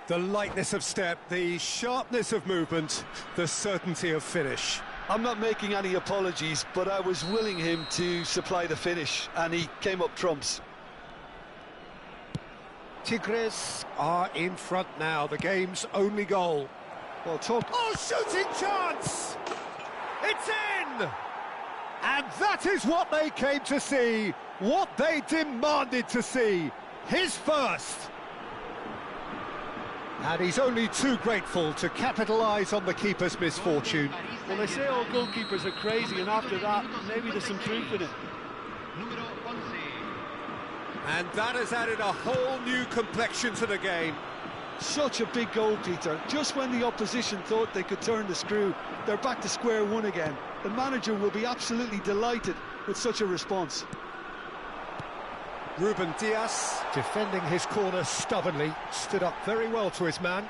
[SPEAKER 1] The lightness of step, the sharpness of movement, the certainty of finish.
[SPEAKER 2] I'm not making any apologies, but I was willing him to supply the finish, and he came up trumps.
[SPEAKER 1] Tigres are in front now, the game's only goal.
[SPEAKER 2] Well, talk.
[SPEAKER 1] Oh, shooting chance! It's in! And that is what they came to see, what they demanded to see. His first. And he's only too grateful to capitalise on the keeper's misfortune.
[SPEAKER 4] Well, they say all goalkeepers are crazy, and after that, maybe there's some truth in it.
[SPEAKER 1] And that has added a whole new complexion to the game.
[SPEAKER 2] Such a big goal, Peter. Just when the opposition thought they could turn the screw, they're back to square one again. The manager will be absolutely delighted with such a response.
[SPEAKER 1] Ruben Dias, defending his corner stubbornly, stood up very well to his man.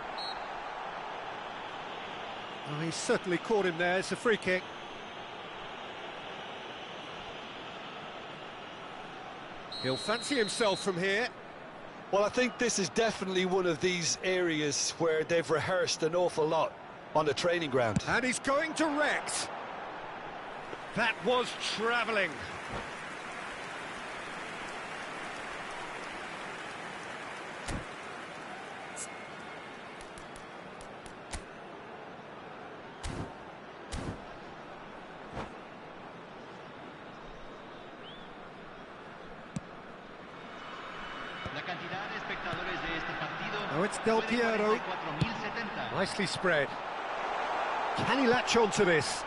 [SPEAKER 1] Oh, he certainly caught him there. It's a free kick. He'll fancy himself from here.
[SPEAKER 2] Well, I think this is definitely one of these areas where they've rehearsed an awful lot on the training ground.
[SPEAKER 1] And he's going direct. That was travelling. Oh, it's Del Piero. Nicely spread. Can he latch on to this?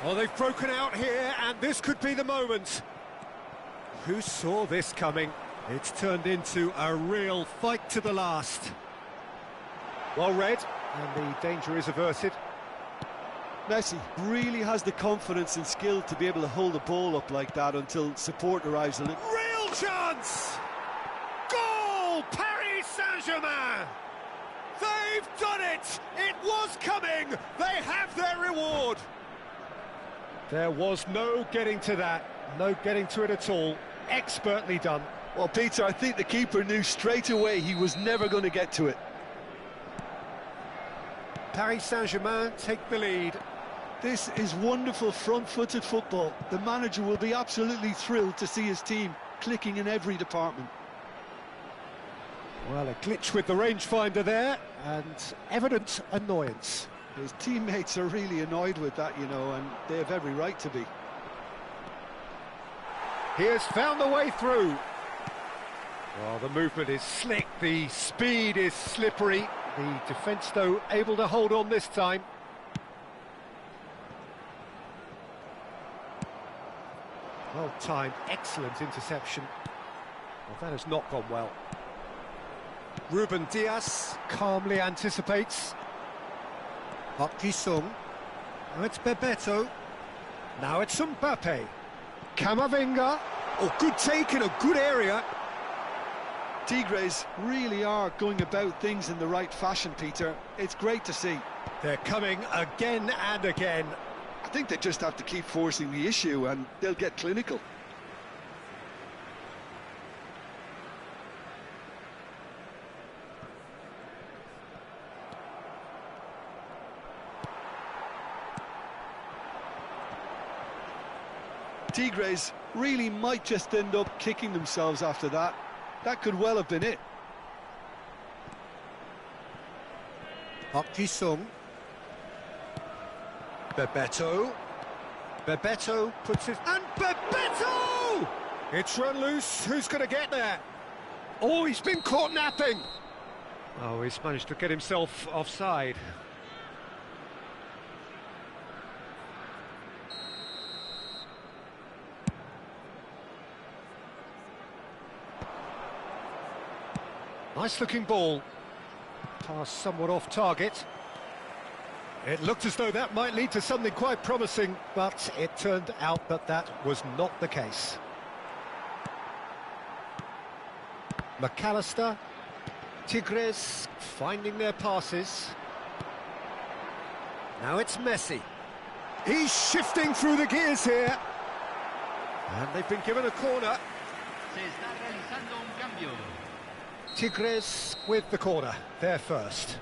[SPEAKER 1] Oh, they've broken out here, and this could be the moment. Who saw this coming? It's turned into a real fight to the last. Well read, and the danger is averted.
[SPEAKER 2] Messi really has the confidence and skill to be able to hold the ball up like that until support arrives on it.
[SPEAKER 1] Real chance! Goal! Paris Saint-Germain! They've done it! It was coming! They have their reward! There was no getting to that, no getting to it at all. Expertly done.
[SPEAKER 2] Well, Peter, I think the keeper knew straight away he was never going to get to it.
[SPEAKER 1] Paris Saint-Germain take the lead.
[SPEAKER 2] This is wonderful front-footed football. The manager will be absolutely thrilled to see his team clicking in every department.
[SPEAKER 1] Well, a glitch with the rangefinder there, and evident annoyance.
[SPEAKER 2] His teammates are really annoyed with that, you know, and they have every right to be.
[SPEAKER 1] He has found the way through. Well, the movement is slick, the speed is slippery. The defence, though, able to hold on this time. Well timed, excellent interception. Well, that has not gone well. Ruben Diaz calmly anticipates. Park Ji-sung. Now it's Bebeto. Now it's Mbappe. Camavinga. Oh, good take in a good area.
[SPEAKER 2] Tigres really are going about things in the right fashion, Peter. It's great to see.
[SPEAKER 1] They're coming again and again.
[SPEAKER 2] I think they just have to keep forcing the issue and they'll get clinical. Tigres really might just end up kicking themselves after that. That could well have been it.
[SPEAKER 1] Park Ji-sung. Bebeto. Bebeto puts it... And Bebeto! It's run loose. Who's going to get there? Oh, he's been caught napping. Oh, he's managed to get himself offside. Nice-looking ball. Pass somewhat off target. It looked as though that might lead to something quite promising, but it turned out that that was not the case. McAllister. Tigres finding their passes. Now it's Messi. He's shifting through the gears here. And they've been given a corner.
[SPEAKER 3] Se está realizando un cambio.
[SPEAKER 1] Tigres with the corner, they're first.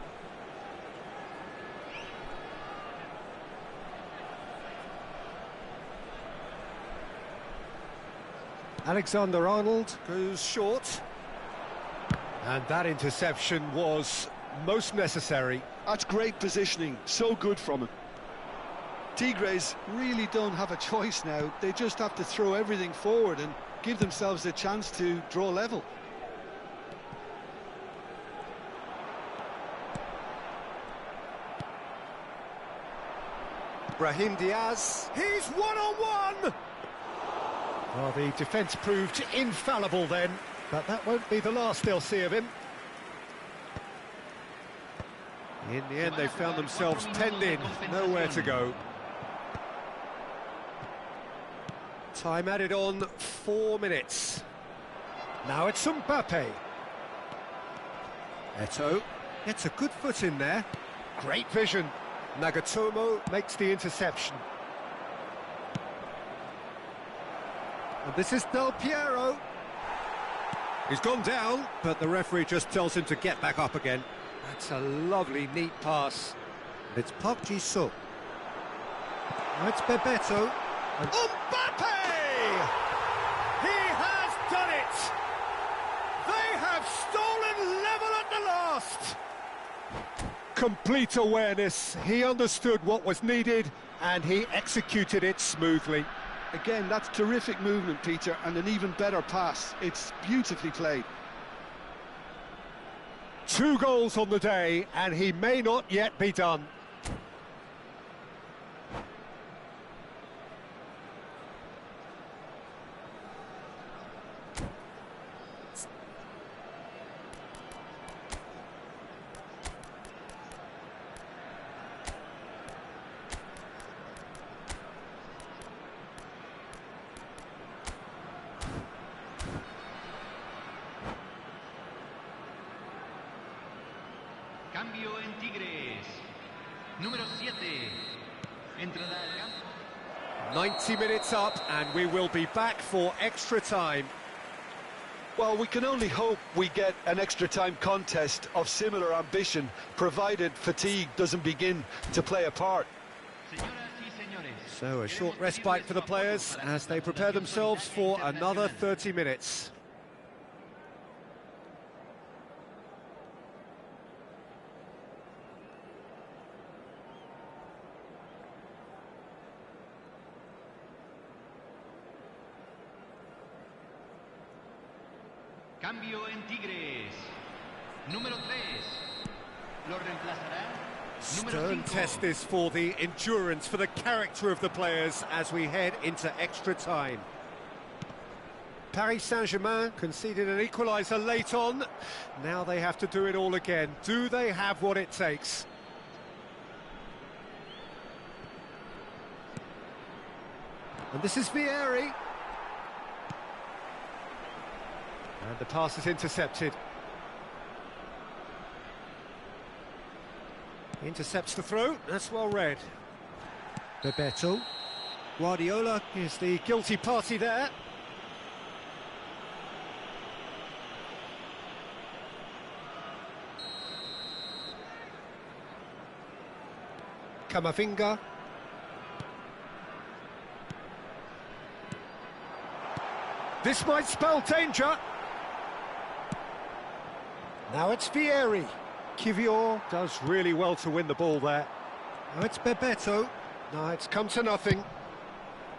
[SPEAKER 1] Alexander-Arnold goes short. And that interception was most necessary.
[SPEAKER 2] That's great positioning, so good from him. Tigres really don't have a choice now. They just have to throw everything forward and give themselves a chance to draw level.
[SPEAKER 1] Brahim Diaz, he's one-on-one! Well, the defence proved infallible then, but that won't be the last they'll see of him. In the end, they found themselves penned in, nowhere to go. Time added on, 4 minutes. Now it's Mbappe. Eto gets a good foot in there. Great vision. Nagatomo makes the interception. And this is Del Piero. He's gone down, but the referee just tells him to get back up again. That's a lovely, neat pass. And it's Park Ji-sung. Now it's Bebeto. And Mbappe! He has done it! They have stolen level at the last! Complete awareness. He understood what was needed, and he executed it smoothly.
[SPEAKER 2] Again, that's terrific movement, Peter, and an even better pass. It's beautifully played.
[SPEAKER 1] 2 goals on the day, and he may not yet be done.
[SPEAKER 6] Cambio en Tigres. Número 7. Entrada al campo.
[SPEAKER 1] 90 minutes up, and we will be back for extra time.
[SPEAKER 2] Well, we can only hope we get an extra-time contest of similar ambition, provided fatigue doesn't begin to play a part.
[SPEAKER 1] So a short respite for the players as they prepare themselves for another 30 minutes.
[SPEAKER 6] Cambio en Tigres. Número 3. Lo reemplazará.
[SPEAKER 1] Stern test this for the endurance, for the character of the players as we head into extra time. Paris Saint-Germain conceded an equaliser late on. Now they have to do it all again. Do they have what it takes? And this is Vieri. And the pass is intercepted. Intercepts the throw, that's well read. Bebeto. Guardiola is the guilty party there. Camavinga. This might spell danger. Now it's Vieri. Kivior does really well to win the ball there. Now it's Bebeto. No, it's come to nothing.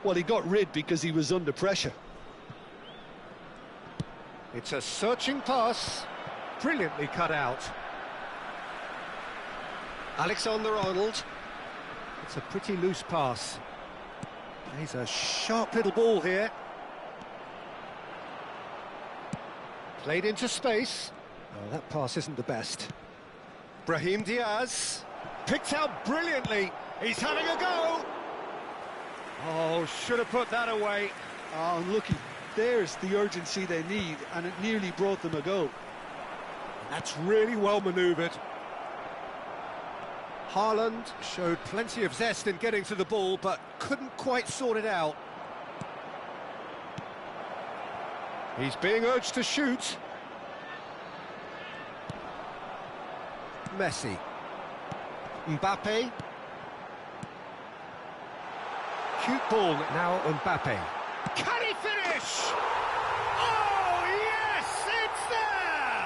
[SPEAKER 2] Well, he got rid because he was under pressure.
[SPEAKER 1] It's a searching pass. Brilliantly cut out. Alexander-Arnold. It's a pretty loose pass. He's a sharp little ball here. Played into space. Oh, that pass isn't the best. Brahim Diaz, picked out brilliantly. He's having a go. Oh, should have put that away.
[SPEAKER 2] Oh, looky, there's the urgency they need, and it nearly brought them a goal.
[SPEAKER 1] That's really well manoeuvred. Haaland showed plenty of zest in getting to the ball, but couldn't quite sort it out. He's being urged to shoot. Messi. Mbappe. Cute ball now, Mbappe. Can he finish? Oh, yes, it's there!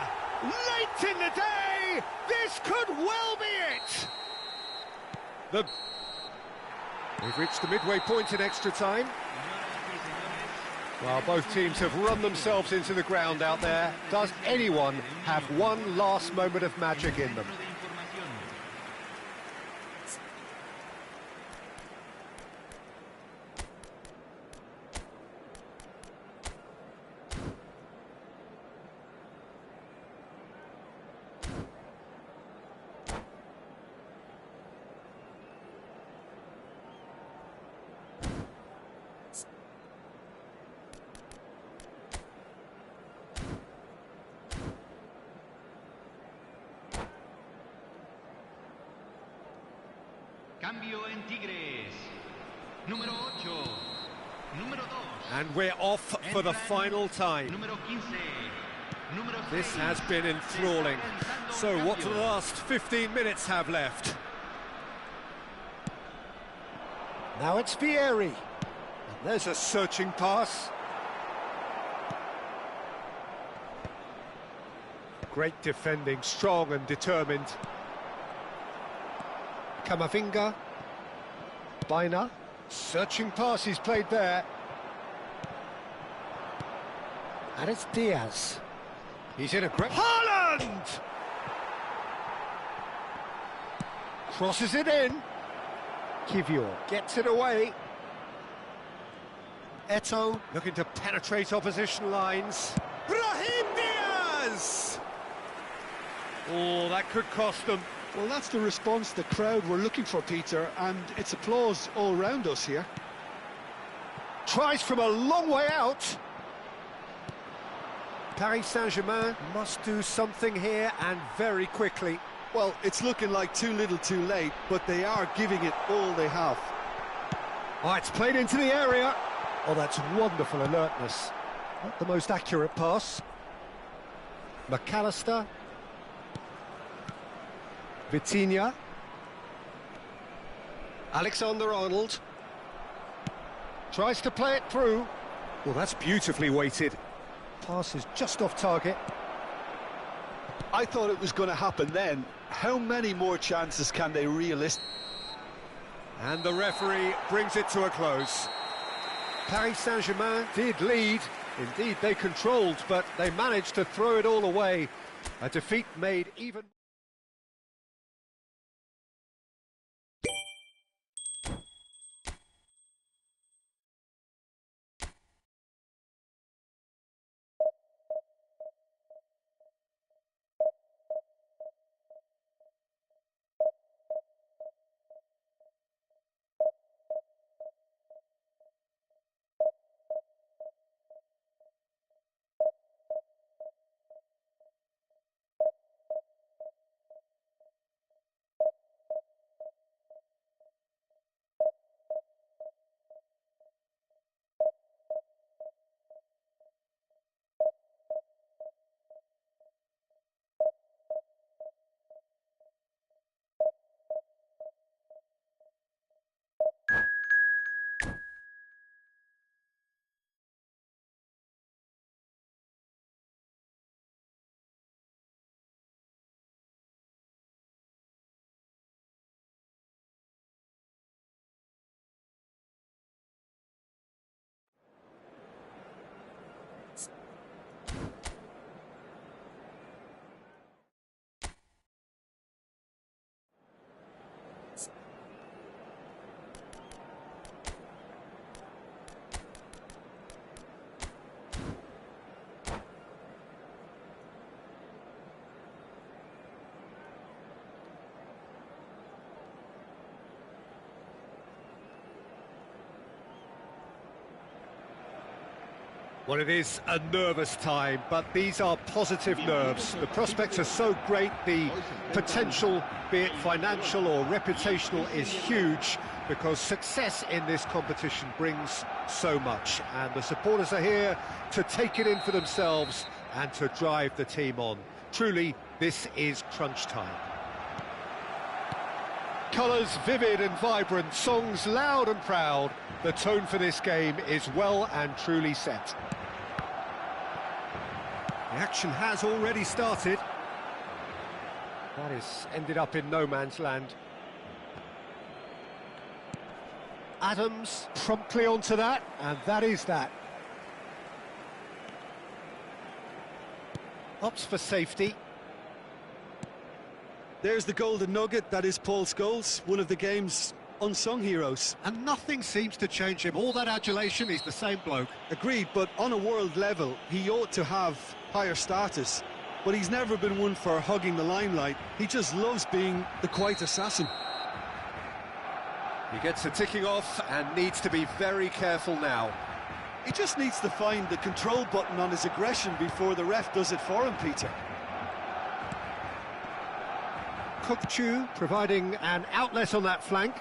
[SPEAKER 1] Late in the day, this could well be it! We've reached the midway point in extra time. Well, both teams have run themselves into the ground out there. Does anyone have one last moment of magic in them?
[SPEAKER 6] Cambio en Tigres. Número 8. Número 2.
[SPEAKER 1] And we're off for the final time.
[SPEAKER 6] Número 15. Número 6.
[SPEAKER 1] This has been enthralling. So what do the last 15 minutes have left? Now it's Vieri. And there's a searching pass. Great defending, strong and determined. Camavinga. Baina. Searching pass he's played there. And it's Diaz. He's in a great... Haaland! Crosses it in. Kivior gets it away. Eto'o looking to penetrate opposition lines. Brahim Diaz! Oh, that could cost them.
[SPEAKER 2] Well, that's the response the crowd were looking for, Peter, and it's applause all round us here.
[SPEAKER 1] Tries from a long way out. Paris Saint-Germain must do something here, and very quickly.
[SPEAKER 2] Well, it's looking like too little too late, but they are giving it all they have.
[SPEAKER 1] Oh, it's played into the area. Oh, that's wonderful alertness. Not the most accurate pass. McAllister. Vitinha. Alexander-Arnold. Tries to play it through. Well, that's beautifully weighted. Pass is just off target.
[SPEAKER 2] I thought it was going to happen then. How many more chances can they realistically?
[SPEAKER 1] And the referee brings it to a close. Paris Saint-Germain did lead. Indeed, they controlled, but they managed to throw it all away. A defeat made even... Well, it is a nervous time, but these are positive nerves. The prospects are so great, the potential, be it financial or reputational, is huge, because success in this competition brings so much. And the supporters are here to take it in for themselves and to drive the team on. Truly, this is crunch time. Colours vivid and vibrant, songs loud and proud. The tone for this game is well and truly set. The action has already started. That has ended up in no man's land. Adams promptly onto that, and that is that. Opts for safety.
[SPEAKER 2] There's the golden nugget, that is Paul Scholes, one of the game's unsung heroes.
[SPEAKER 1] And nothing seems to change him. All that adulation, he's the same bloke.
[SPEAKER 2] Agreed, but on a world level, he ought to have higher status. But he's never been one for hugging the limelight. He just loves being the quiet assassin.
[SPEAKER 1] He gets a ticking off and needs to be very careful now.
[SPEAKER 2] He just needs to find the control button on his aggression before the ref does it for him, Peter.
[SPEAKER 1] Kukchu providing an outlet on that flank.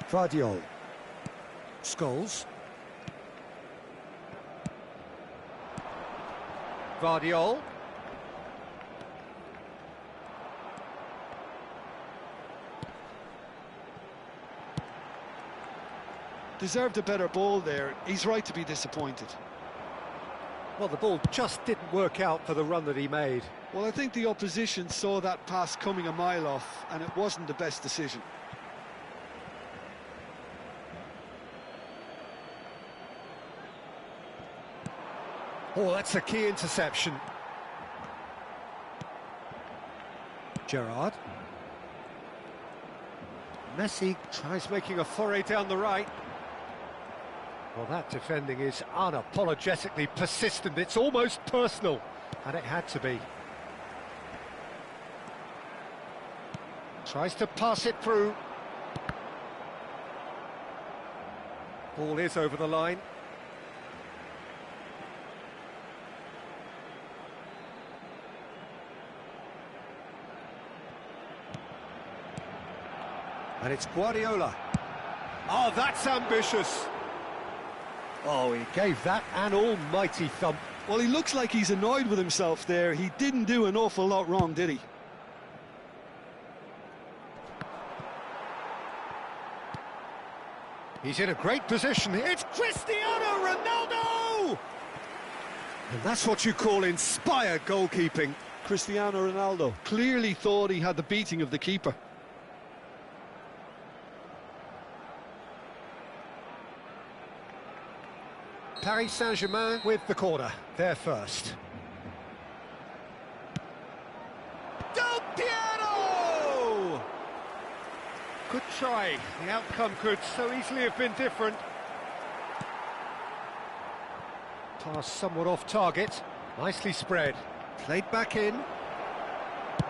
[SPEAKER 1] Vardiol. Scholes. Vardiol.
[SPEAKER 2] Deserved a better ball there. He's right to be disappointed.
[SPEAKER 1] Well, the ball just didn't work out for the run that he made.
[SPEAKER 2] Well, I think the opposition saw that pass coming a mile off, and it wasn't the best decision.
[SPEAKER 1] Oh, that's a key interception. Gerrard. Messi tries making a foray down the right. Well, that defending is unapologetically persistent. It's almost personal, and it had to be. Tries to pass it through. Ball is over the line. And it's Guardiola. Oh, that's ambitious. Oh, he gave that an almighty thump.
[SPEAKER 2] Well, he looks like he's annoyed with himself there. He didn't do an awful lot wrong, did he?
[SPEAKER 1] He's in a great position. It's Cristiano Ronaldo! And that's what you call inspired goalkeeping.
[SPEAKER 2] Cristiano Ronaldo clearly thought he had the beating of the keeper.
[SPEAKER 1] Paris Saint-Germain with the corner. They're first. Del Piero!
[SPEAKER 4] Good try. The outcome could so easily have been different.
[SPEAKER 1] Pass somewhat off target. Nicely spread. Played back in.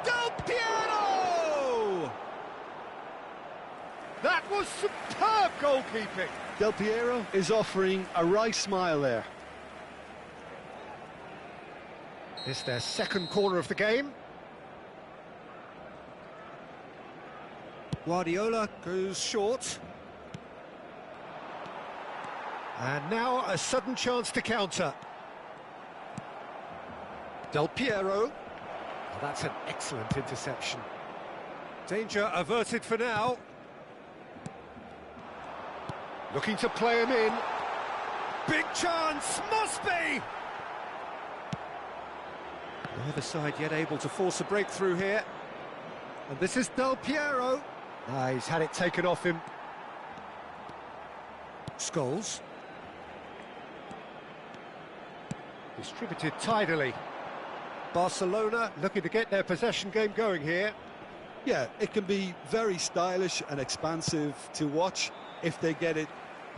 [SPEAKER 1] Del Piero!
[SPEAKER 4] That was superb goalkeeping.
[SPEAKER 2] Del Piero is offering a right smile there.
[SPEAKER 1] It's their second corner of the game. Guardiola goes short. And now a sudden chance to counter. Del Piero. Oh, that's an excellent interception. Danger averted for now. Looking to play him in. Big chance, must be! Neither side yet able to force a breakthrough here. And this is Del Piero. He's had it taken off him. Scholes. Distributed tidily. Barcelona looking to get their possession game going here.
[SPEAKER 2] Yeah, it can be very stylish and expansive to watch if they get it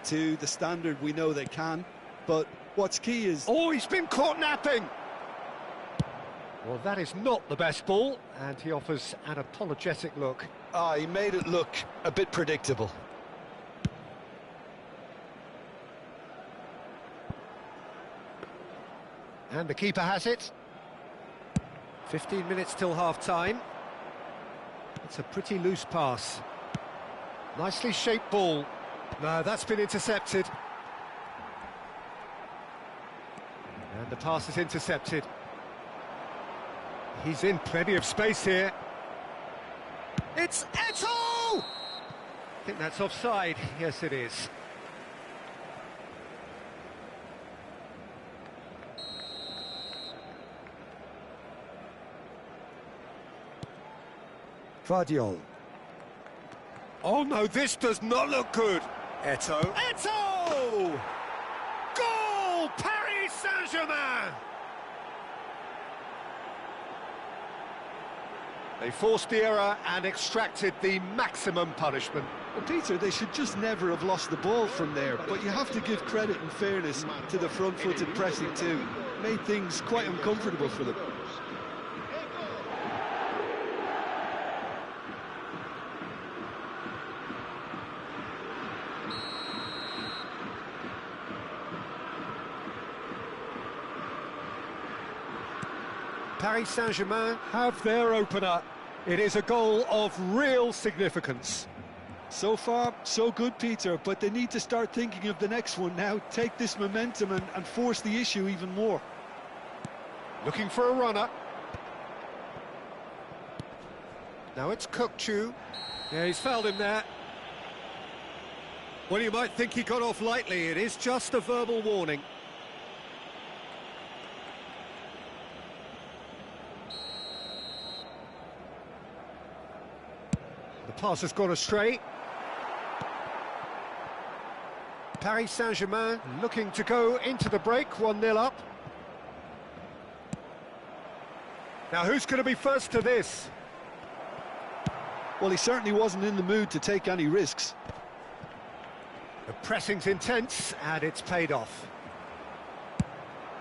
[SPEAKER 2] to the standard we know they can. But what's key is...
[SPEAKER 1] Oh, he's been caught napping! Well, that is not the best ball, and he offers an apologetic look.
[SPEAKER 2] He made it look a bit predictable.
[SPEAKER 1] And the keeper has it. 15 minutes till half-time. It's a pretty loose pass. Nicely shaped ball. No, that's been intercepted. And the pass is intercepted. He's in plenty of space here. It's Eto'o! I think that's offside. Yes, it is. Vardiol. Oh no, this does not look good. Eto'o. Eto'o! Goal! Paris Saint-Germain! They forced the error and extracted the maximum punishment.
[SPEAKER 2] Well, Peter, they should just never have lost the ball from there, but you have to give credit and fairness to the front-footed pressing too. Made things quite uncomfortable for them.
[SPEAKER 1] Paris Saint-Germain have their opener. It is a goal of real significance.
[SPEAKER 2] So far, so good, Peter, but they need to start thinking of the next one now. Take this momentum and force the issue even more.
[SPEAKER 1] Looking for a runner. Now it's Kukçu. Yeah, he's fouled him there. Well, you might think he got off lightly. It is just a verbal warning. The pass has gone astray. Paris Saint-Germain looking to go into the break, 1-0 up. Now who's going to be first to this?
[SPEAKER 2] Well, he certainly wasn't in the mood to take any risks.
[SPEAKER 1] The pressing's intense and it's paid off.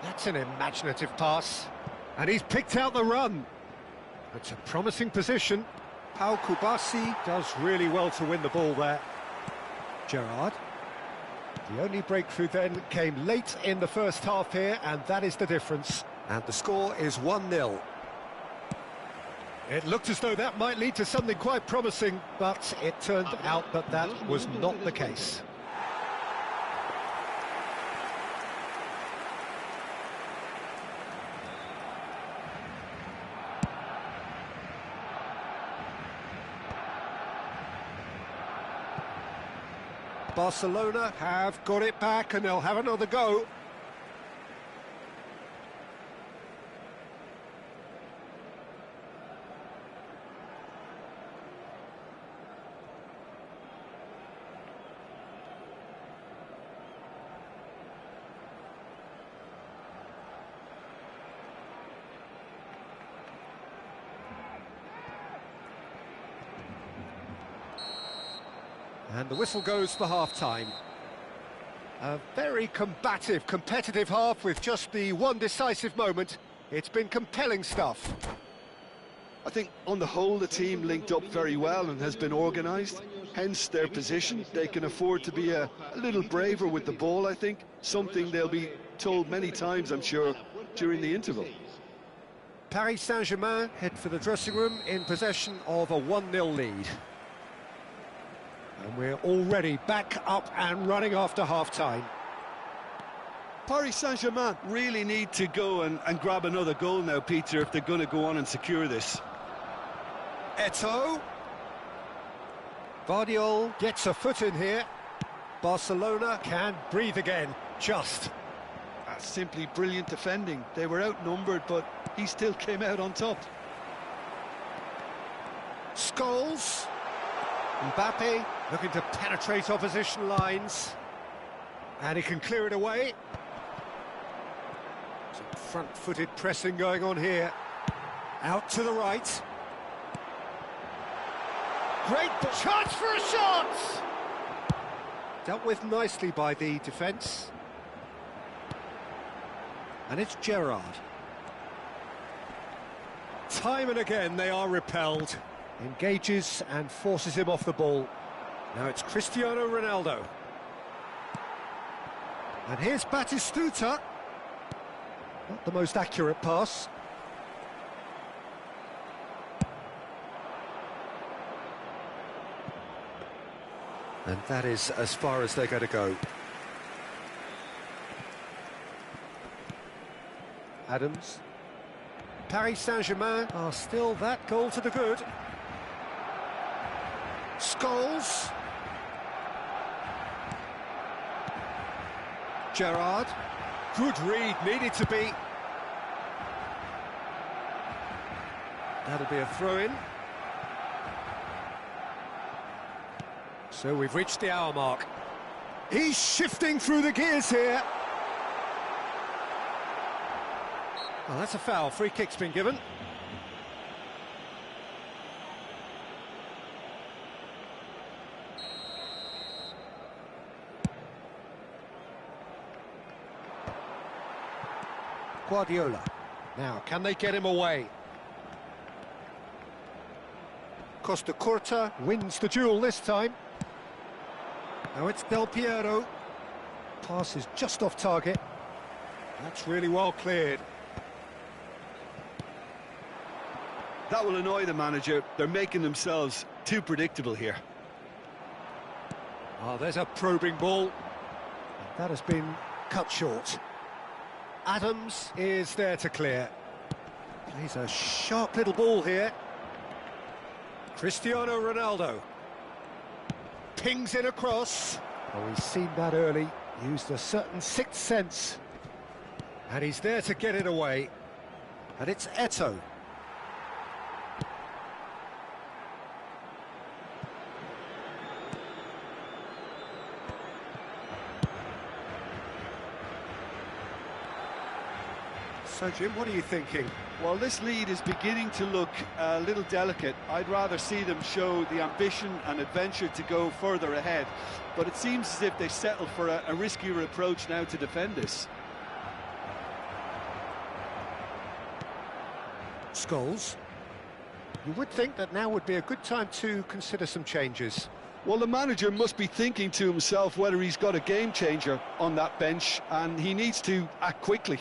[SPEAKER 1] That's an imaginative pass. And he's picked out the run. It's a promising position. Pau Kubasi does really well to win the ball there. Gerrard. The only breakthrough then came late in the first half here, and that is the difference. And the score is 1-0. It looked as though that might lead to something quite promising, but it turned out that that was not the case. Barcelona have got it back and they'll have another go. And the whistle goes for half-time. A very combative, competitive half with just the one decisive moment. It's been compelling stuff.
[SPEAKER 2] I think on the whole the team linked up very well and has been organised, hence their position. They can afford to be a little braver with the ball, I think, something they'll be told many times, I'm sure, during the interval.
[SPEAKER 1] Paris Saint-Germain head for the dressing room in possession of a 1-0 lead. And we're already back up and running after half-time.
[SPEAKER 2] Paris Saint-Germain really need to go and grab another goal now, Peter, if they're going to go on and secure this.
[SPEAKER 1] Eto'o. Vardiol gets a foot in here. Barcelona can breathe again, just.
[SPEAKER 2] That's simply brilliant defending. They were outnumbered, but he still came out on top.
[SPEAKER 1] Scholes. Mbappe looking to penetrate opposition lines. And he can clear it away. Some front-footed pressing going on here. Out to the right. Great chance for a shot! Dealt with nicely by the defence. And it's Gerrard. Time and again they are repelled. Engages and forces him off the ball. Now it's Cristiano Ronaldo. And here's Batistuta. Not the most accurate pass. And that is as far as they're going to go. Adams. Paris Saint-Germain are still that goal to the good. Scholes. Gerrard. Good read, needed to be. That'll be a throw-in. So we've reached the hour mark. He's shifting through the gears here. Well, that's a foul. Free kick's been given. Guardiola. Now, can they get him away? Costa Curta wins the duel this time. Now it's Del Piero. Pass is just off target. That's really well cleared.
[SPEAKER 2] That will annoy the manager. They're making themselves too predictable here.
[SPEAKER 1] Oh, there's a probing ball. That has been cut short. Adams is there to clear. Plays a sharp little ball here. Cristiano Ronaldo. Pings it across. Oh, he's seen that early. Used a certain sixth sense. And he's there to get it away. And it's Eto'o. So, Jim, what are you thinking?
[SPEAKER 2] Well, this lead is beginning to look a little delicate. I'd rather see them show the ambition and adventure to go further ahead. But it seems as if they settle for a riskier approach now to defend this.
[SPEAKER 1] Scholes. You would think that now would be a good time to consider some changes.
[SPEAKER 2] Well, the manager must be thinking to himself whether he's got a game changer on that bench, and he needs to act quickly.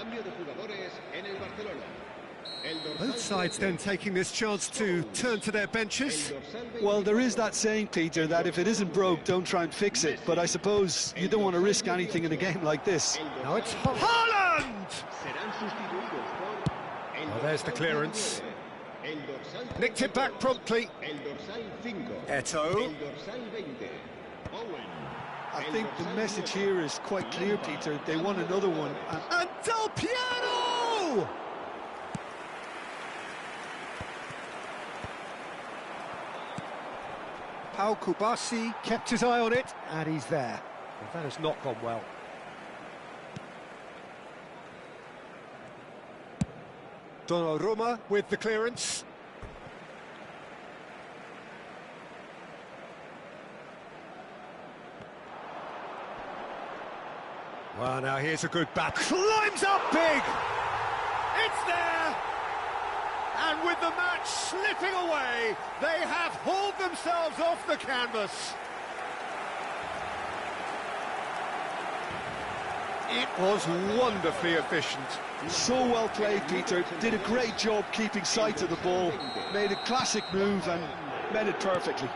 [SPEAKER 5] Cambio de jugadores en el Barcelona.
[SPEAKER 1] Both sides then taking this chance to turn to their benches.
[SPEAKER 2] Well, there is that saying, Peter, that if it isn't broke, don't try and fix it. But I suppose you don't want to risk anything in a game like this.
[SPEAKER 1] Now it's Haaland! Oh, there's the clearance. Nicked it back promptly. Eto.
[SPEAKER 2] I think the message here is quite clear, Peter. They want another one.
[SPEAKER 1] And Del Piero! Pau Kubasi kept his eye on it, and he's there. Well, that has not gone well. Donnarumma with the clearance. Well, now here's a good back. Climbs up big! It's there! And with the match slipping away, they have hauled themselves off the canvas. It was wonderfully efficient.
[SPEAKER 2] So well played, Peter. Did a great job keeping sight of the ball. Made a classic move and met it perfectly.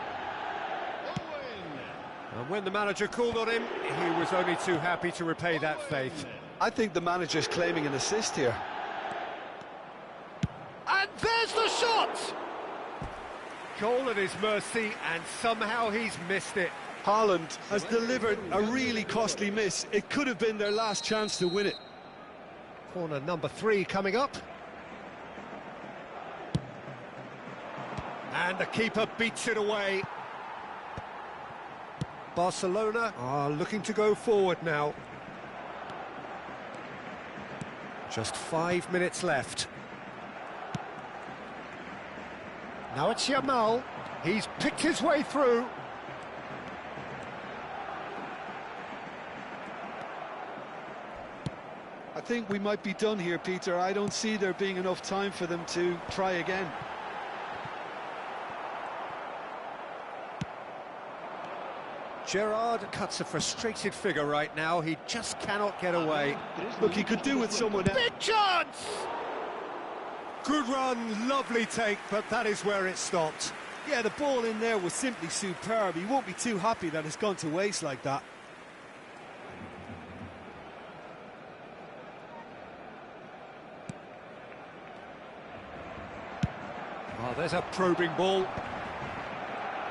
[SPEAKER 1] And when the manager called on him, he was only too happy to repay that faith.
[SPEAKER 2] I think the manager's claiming an assist here.
[SPEAKER 1] And there's the shot! Goal at his mercy, and somehow he's missed it.
[SPEAKER 2] Haaland has delivered a really costly miss. It could have been their last chance to win it.
[SPEAKER 1] Corner number 3 coming up. And the keeper beats it away. Barcelona are looking to go forward now. Just 5 minutes left. Now it's Yamal. He's picked his way through.
[SPEAKER 2] I think we might be done here, Peter. I don't see there being enough time for them to try again.
[SPEAKER 1] Gerrard cuts a frustrated figure right now. He just cannot get away.
[SPEAKER 2] Look, he could do with someone else.
[SPEAKER 1] Big chance! Good run, lovely take, but that is where it stopped.
[SPEAKER 2] Yeah, the ball in there was simply superb. He won't be too happy that it's gone to waste like that.
[SPEAKER 1] Oh, there's a probing ball.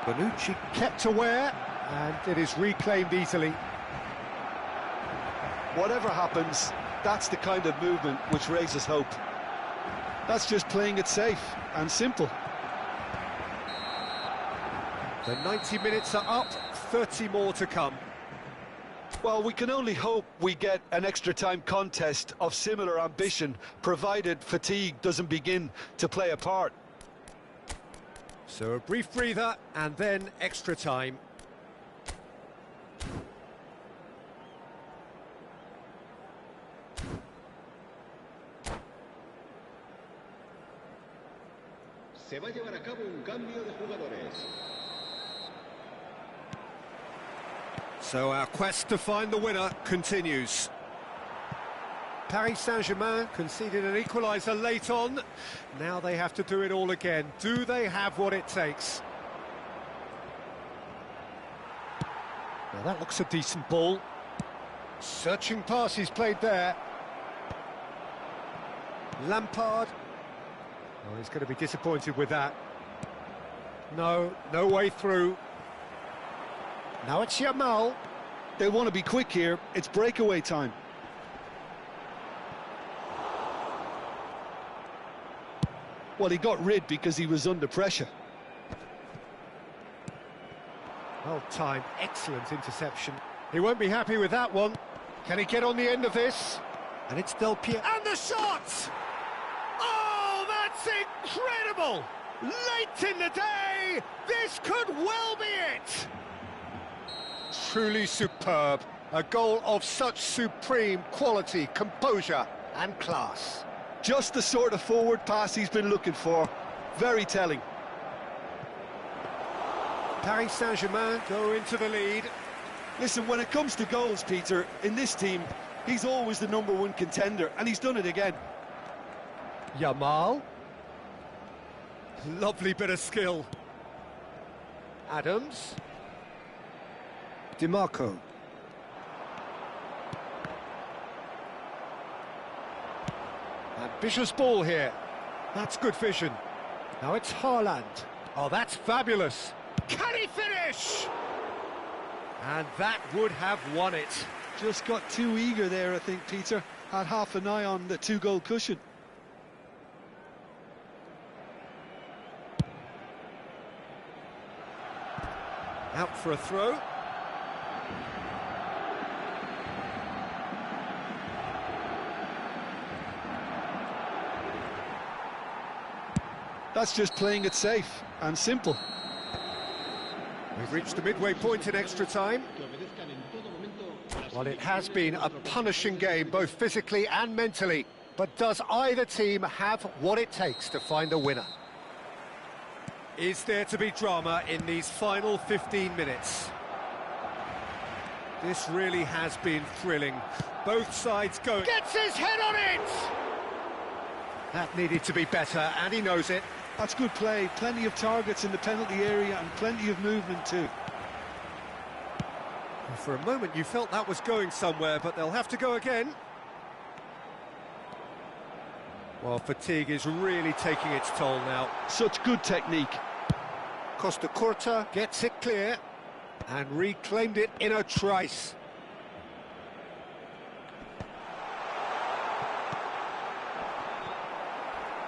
[SPEAKER 1] Bonucci kept aware, and it is reclaimed easily.
[SPEAKER 2] Whatever happens, that's the kind of movement which raises hope. That's just playing it safe and simple.
[SPEAKER 1] The 90 minutes are up, 30 more to come.
[SPEAKER 2] Well, we can only hope we get an extra time contest of similar ambition, provided fatigue doesn't begin to play a part.
[SPEAKER 1] So a brief breather, and then extra time.
[SPEAKER 5] Se va a llevar a cabo un cambio de jugadores.
[SPEAKER 1] So our quest to find the winner continues. Paris Saint-Germain conceded an equaliser late on. Now they have to do it all again. Do they have what it takes? Now that looks a decent ball. Searching pass he's played there. Lampard. Oh, he's going to be disappointed with that. No way through. Now it's Yamal.
[SPEAKER 2] They want to be quick here. It's breakaway time. Well, he got rid because he was under pressure.
[SPEAKER 1] Well timed, excellent interception. He won't be happy with that one. Can he get on the end of this? And it's Del Piero. And the shot! Oh, that's incredible! Late in the day, this could well be it! Truly superb. A goal of such supreme quality, composure and class.
[SPEAKER 2] Just the sort of forward pass he's been looking for. Very telling.
[SPEAKER 1] Paris Saint-Germain go into the lead.
[SPEAKER 2] Listen, when it comes to goals, Peter, in this team, He's always the #1 contender, and he's done it again.
[SPEAKER 1] Yamal. Lovely bit of skill. Adams. DiMarco. Ambitious ball here. That's good vision. Now it's Haaland. Oh, that's fabulous. Can he finish? And that would have won it.
[SPEAKER 2] Just got too eager there, I think, Peter. Had half an eye on the 2-goal cushion.
[SPEAKER 1] Out for a throw.
[SPEAKER 2] That's just playing it safe and simple.
[SPEAKER 1] We've reached the midway point in extra time. Well, it has been a punishing game, both physically and mentally. But does either team have what it takes to find a winner? Is there to be drama in these final 15 minutes? This really has been thrilling. Both sides go. Gets his head on it! That needed to be better, and he knows it.
[SPEAKER 2] That's good play. Plenty of targets in the penalty area and plenty of movement too.
[SPEAKER 1] For a moment you felt that was going somewhere, but they'll have to go again. Well, fatigue is really taking its toll now.
[SPEAKER 2] Such good technique.
[SPEAKER 1] Costa Curta gets it clear and reclaimed it in a trice.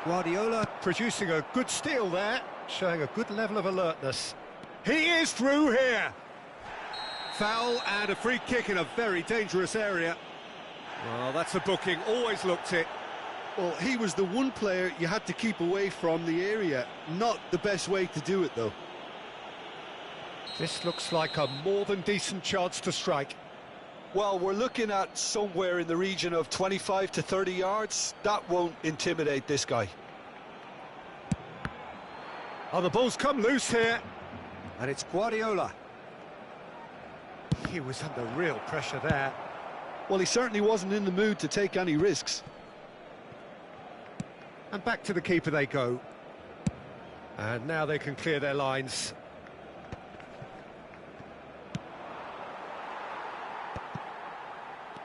[SPEAKER 1] Guardiola producing a good steal there, showing a good level of alertness. He is through here. Foul and a free kick in a very dangerous area. Well, that's a booking, always looked it.
[SPEAKER 2] Well, he was the one player you had to keep away from the area. Not the best way to do it, though.
[SPEAKER 1] This looks like a more than decent chance to strike.
[SPEAKER 2] Well, we're looking at somewhere in the region of 25 to 30 yards. That won't intimidate this guy.
[SPEAKER 1] Oh, the ball's come loose here. And it's Guardiola. He was under real pressure there.
[SPEAKER 2] Well, he certainly wasn't in the mood to take any risks.
[SPEAKER 1] And back to the keeper they go. And now they can clear their lines.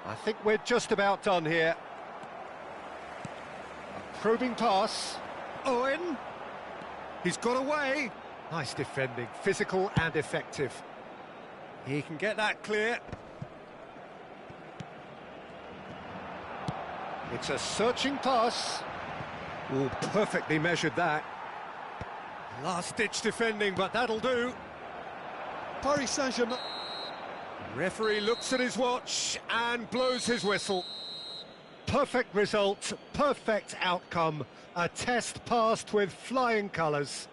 [SPEAKER 1] I think we're just about done here. A probing pass. Owen. He's got away. Nice defending, physical and effective. He can get that clear. It's a searching pass. Oh, perfectly measured that. Last-ditch defending, but that'll do.
[SPEAKER 2] Paris Saint-Germain.
[SPEAKER 1] Referee looks at his watch and blows his whistle. Perfect result, perfect outcome. A test passed with flying colours.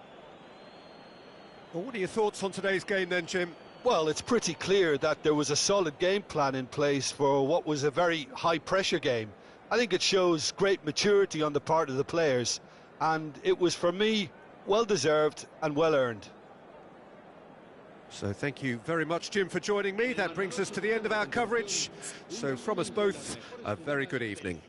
[SPEAKER 1] Well, what are your thoughts on today's game then, Jim?
[SPEAKER 2] Well, it's pretty clear that there was a solid game plan in place for what was a very high-pressure game. I think it shows great maturity on the part of the players, and it was, for me, well-deserved and well-earned.
[SPEAKER 1] So thank you very much, Jim, for joining me. That brings us to the end of our coverage. So from us both, a very good evening.